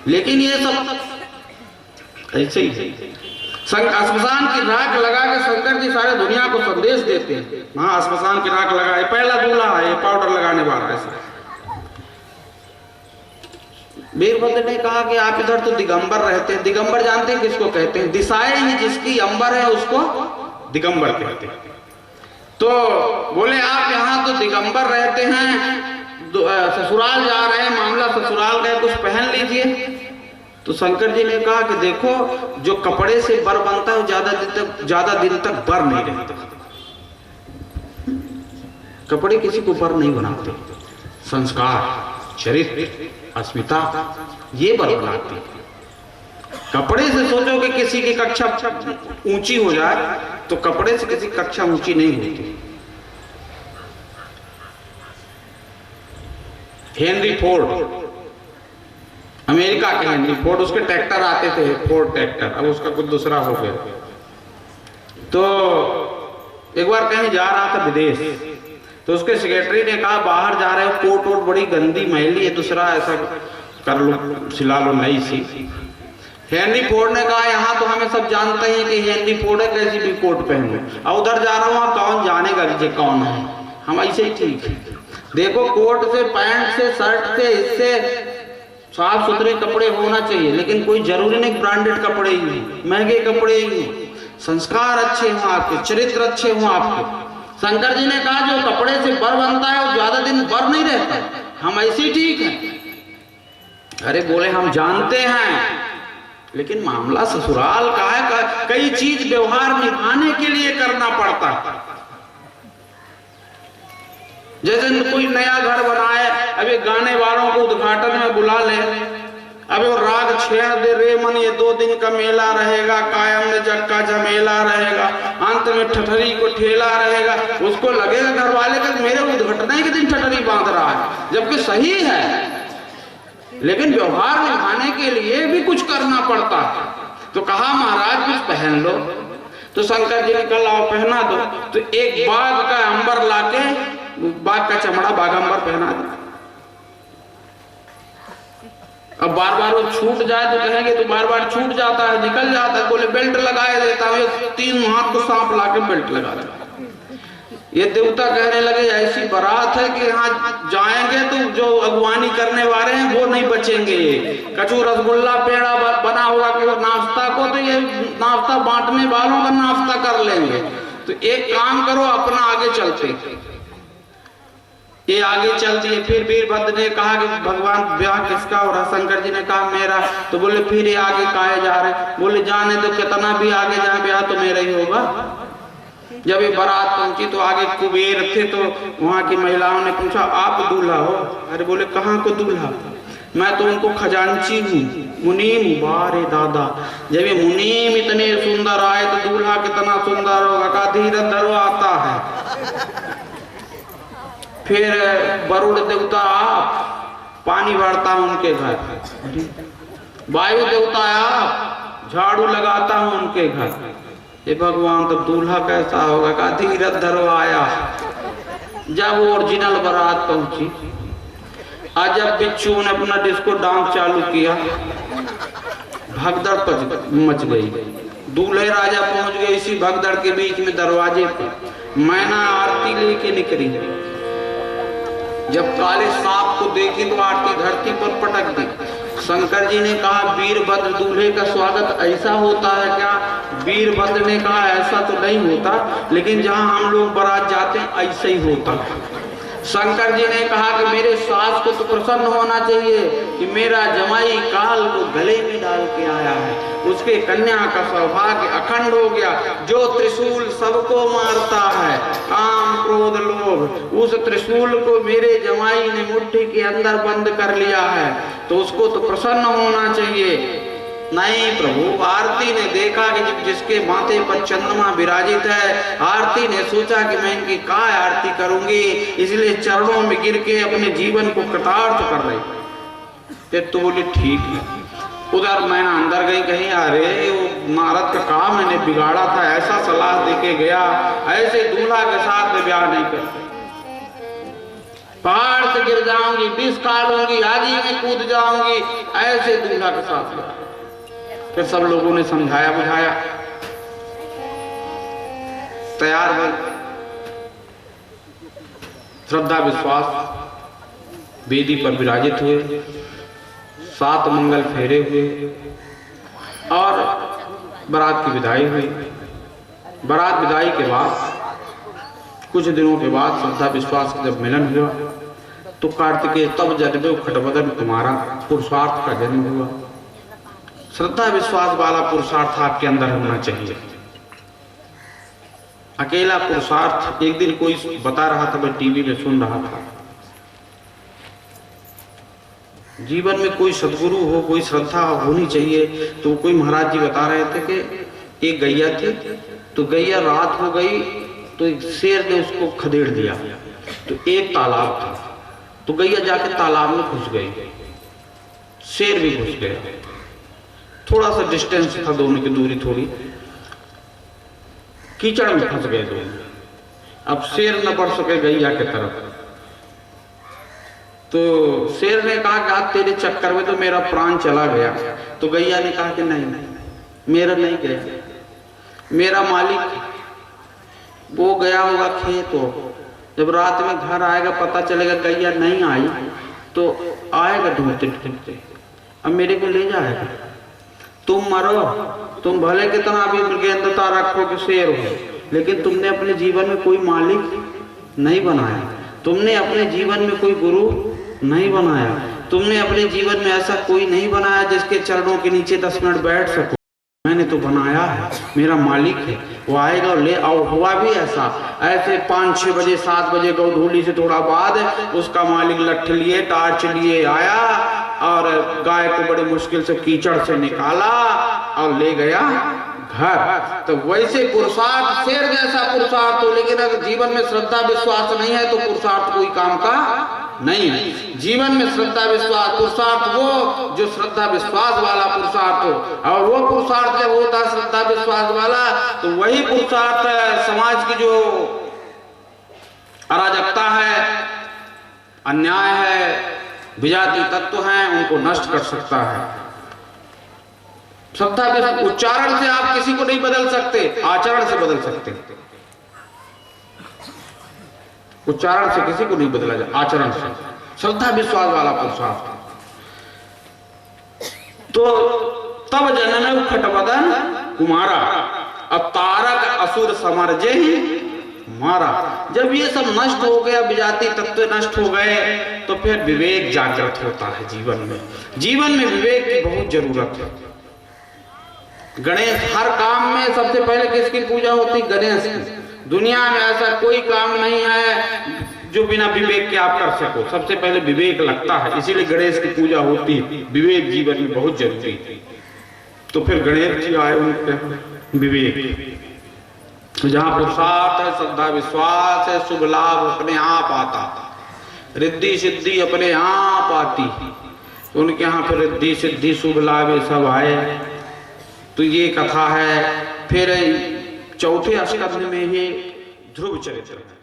लेकिन ये सब ऐसे ही श्मशान की राख लगा के शंकर जी सारे दुनिया को संदेश देते हैं। हाँ, श्मशान की राख लगाए, पहला दूल्हा है ये पाउडर लगाने वाला है। वीरभद्र ने कहा कि आप इधर तो दिगंबर रहते हैं। दिगंबर जानते हैं किसको कहते हैं? दिशाएं ही जिसकी अंबर है उसको दिगंबर कहते हैं। तो बोले आप यहाँ तो दिगंबर रहते हैं, ससुराल जा रहे हैं, मामला ससुराल का, कुछ पहन लीजिए। तो शंकर जी ने कहा कि देखो, जो कपड़े से बर बनता है ज्यादा दिन तक बर नहीं रहता। कपड़े किसी को बर नहीं बनाते, संस्कार, चरित्र, अस्मिता ये बर बनाती है। कपड़े से सोचो कि किसी की कक्षा ऊंची हो जाए, तो कपड़े से किसी कक्षा ऊंची नहीं होती। हेनरी फोर्ड, अमेरिका के हेनरी फोर्ड, उसके ट्रैक्टर आते थे, फोर्ड ट्रैक्टर, अब उसका कुछ दूसरा हो गया। तो एक बार कहीं जा रहा था विदेश, तो उसके सेक्रेटरी ने कहा बाहर जा रहे हो, कोट वोट बड़ी गंदी मैली है, दूसरा ऐसा कर लो, सिला लो नई सी। हेनरी फोर्ड ने कहा यहाँ तो हमें सब जानते हैं कि हेनरी फोर्ड है, कैसी भी कोट पहनो। और उधर जा रहा हूँ, कौन जानेगा कि कौन है, हम ऐसे ही ठीक है। देखो, कोट से, पैंट से, शर्ट से, इससे साफ सुथरे कपड़े होना चाहिए, लेकिन कोई जरूरी नहीं ब्रांडेड कपड़े ही, महंगे कपड़े ही, संस्कार अच्छे हों आपके, चरित्र अच्छे हों आपके। शंकर जी ने कहा जो कपड़े से बर बनता है वो ज्यादा दिन बर नहीं रहता, हम ऐसे ठीक हैं। अरे बोले हम जानते हैं, लेकिन मामला ससुराल का है, कई चीज व्यवहार निभाने के लिए करना पड़ता है। जैसे कोई नया घर बनाए, अभी गाने वालों को उद्घाटन में बुला ले, अबे वो राग छेड़ दे, रे मन ये 2 दिन का मेला रहेगा, कायम में जग का झमेला रहेगा, अंत में ठठरी को ठेला रहेगा। उसको लगेगा घर वाले का मेरे उद्घटना के दिन ठठरी बांध रहा सही है, लेकिन व्यवहार निभाने के लिए भी कुछ करना पड़ता है। तो कहा महाराज कुछ पहन लो। तो शंकर जी ने कहा लाओ पहना दो। तो एक बाघ का अंबर लाके, बाघ का चमड़ा बाघंबर पहना दो। अब बार बार वो छूट जाए तो कहेंगे तो बार बार छूट जाता है, निकल जाता है। बोले बेल्ट लगाए देता हूँ, 3 हाथ को सांप लाके बेल्ट लगा देता। ये देवता कहने लगे ऐसी बारात है कि यहाँ जाएंगे तो जो अगवानी करने वाले हैं वो नहीं बचेंगे। कचू रसगुल्ला पेड़ा बना होगा कि नाश्ता को, तो ये नाश्ता बांटने वालों का नाश्ता कर लेंगे। तो एक काम करो, अपना आगे चलते। ये आगे चलती है। फिर वीरभद्र ने कहा कि भगवान ब्याह किसका हो रहा? शंकर जी ने कहा मेरा। तो बोले फिर ये आगे काहे जा रहे? बोले जाने तो कितना भी आगे जाए, ब्याह तो मेरा ही होगा। जब ये बारात पहुंची तो आगे कुबेर थे, तो वहां की महिलाओं ने पूछा आप दूल्हा हो? अरे बोले कहाँ को दूल्हा? मैं तो उनको खजांची हूँ, मुनीम। बारे दादा, जब ये मुनीम इतने सुंदर आए तो दूल्हा कितना सुंदर होगा? का धीरज धरो आता है। फिर वरुण देवता आप, पानी भरता हूं उनके घर। वायु देवता आप, झाड़ू लगाता हूं उनके घर। ये भगवान तो दूल्हा कैसा होगा? का धीरज धरो आया। जब ओरिजिनल बारात पहुंची, आज जब बिच्छू ने अपना डिस्को डांस चालू किया, भगदड़ मच गई। दूल्हे राजा पहुंच गए इसी भगदड़ के बीच में दरवाजे पर। मैना आरती लेके निकली। जब काले सांप को देखी तो आरती धरती पर पटक दी। शंकर जी ने कहा वीरभद्र दूल्हे का स्वागत ऐसा होता है क्या? वीरभद्र ने कहा ऐसा तो नहीं होता, लेकिन जहां हम लोग बारात जाते हैं ऐसे ही होता है। शंकर जी ने कहा कि मेरे सास को तो प्रसन्न होना चाहिए कि मेरा जमाई काल को गले में डाल के आया है, उसके कन्या का सौभाग्य अखंड हो गया। जो त्रिशूल सबको मारता है, काम क्रोध लोभ, उस त्रिशूल को मेरे जमाई ने मुट्ठी के अंदर बंद कर लिया है, तो उसको तो प्रसन्न होना चाहिए। नहीं प्रभु, आरती ने देखा कि जब जिसके माथे पर चंद्रमा विराजित है, आरती ने सोचा कि मैं इनकी काय आरती करूंगी, इसलिए चरणों में गिर के अपने जीवन को कृतार्थ कर रही। फिर तो बोली ठीक है। उधर मैंने अंदर गई, कहीं अरे वो नारद का काम मैंने बिगाड़ा था, ऐसा सलाह देके गया, ऐसे दूल्हा के साथ में ब्याह नहीं कर, पहाड़ से गिर जाऊंगी, विष खा लूंगी, आदि में कूद जाऊंगी, ऐसे दूल्हा के साथ ब्याह। फिर सब लोगों ने समझाया बुझाया, तैयार हुए। श्रद्धा विश्वास वेदी पर विराजित हुए, 7 मंगल फेरे हुए और बारात की विदाई हुई। बारात विदाई के बाद कुछ दिनों के बाद श्रद्धा विश्वास का जब मिलन हुआ तो कार्तिकेय तब जन्मे खटबदन तुम्हारा पुरुषार्थ का जन्म हुआ। श्रद्धा विश्वास वाला पुरुषार्थ आपके अंदर होना चाहिए। अकेला पुरुषार्थ, एक दिन कोई बता रहा था, मैं टीवी में सुन रहा था, जीवन में कोई सदगुरु हो, कोई श्रद्धा होनी चाहिए। तो कोई महाराज जी बता रहे थे कि एक गैया थी, तो गैया रात हो गई तो एक शेर ने उसको खदेड़ दिया। तो एक तालाब था, तो गैया जाके तालाब में घुस गई, शेर भी घुस गया। थोड़ा सा डिस्टेंस था दोनों की दूरी, थोड़ी कीचड़ में फंस गए दोनों। अब शेर न बढ़ सके गैया की तरफ, तो शेर ने कहा कि आज तेरे चक्कर में तो मेरा प्राण चला गया। तो गैया ने कहा कि नहीं, मेरा नहीं गया, मेरा मालिक वो गया होगा खेत हो, जब रात में घर आएगा पता चलेगा गैया नहीं आई तो आएगा ढूंढते ढूंढते, अब मेरे को ले जाएगा। तुम मरो, तुम भले कितना भी मृगेंद्रता रखो कि शेर हो, लेकिन तुमने अपने जीवन में कोई मालिक नहीं बनाया, तुमने अपने जीवन में कोई गुरु नहीं बनाया, तुमने अपने जीवन में ऐसा कोई नहीं बनाया जिसके चरणों के नीचे 10 मिनट बैठ सको। मैंने तो बनाया है, मेरा मालिक है, वो आएगा और ले आओ। हुआ भी ऐसा, ऐसे 5-6 बजे 7 बजे गोधूली से थोड़ा बाद उसका मालिक लठ लिए टार्च लिए आया और गाय को बड़ी मुश्किल से कीचड़ से निकाला और ले गया घर। तो वैसे पुरुषार्थ शेर जैसा पुरुषार्थ हो, लेकिन अगर जीवन में श्रद्धा विश्वास नहीं है तो पुरुषार्थ कोई काम का नहीं है। जीवन में श्रद्धा विश्वास पुरुषार्थ वो जो श्रद्धा विश्वास वाला पुरुषार्थ हो, और वो पुरुषार्थ जब होता है श्रद्धा विश्वास वाला, तो वही पुरुषार्थ समाज की जो अराजकता है, अन्याय है, विजातीय तत्व हैं, उनको नष्ट कर सकता है। श्रद्धा उच्चारण से आप किसी को नहीं बदल सकते, आचरण से बदल सकते। उच्चारण से किसी को नहीं बदला जाए, आचरण से। श्रद्धा विश्वास वाला पुरुषार्थ। तो तब जनन खटवदन कुमारा, अब तारक असुर समर्जे ही मारा। जब ये सब नष्ट हो गया, विजातीय तत्व नष्ट हो गए, तो फिर विवेक जागृत होता है जीवन में। जीवन में विवेक की बहुत जरूरत है। गणेश हर काम में सबसे पहले किसकी पूजा होती? गणेश की। दुनिया में ऐसा कोई काम नहीं है जो बिना विवेक के आप कर सको, सबसे पहले विवेक लगता है, इसीलिए गणेश की पूजा होती है। विवेक जीवन में बहुत जरूरी है। तो फिर गणेश जी आए, उनके विवेक, जहां पुरुषार्थ है, श्रद्धा विश्वास है, शुभ लाभ अपने आप आता, रिद्धि सिद्धि अपने आप आती। तो उनके यहाँ फिर रिद्धि सिद्धि शुभ लाभ ये सब आए। तो ये कथा है। फिर चौथे स्कंध में ही ध्रुव चरित्र है।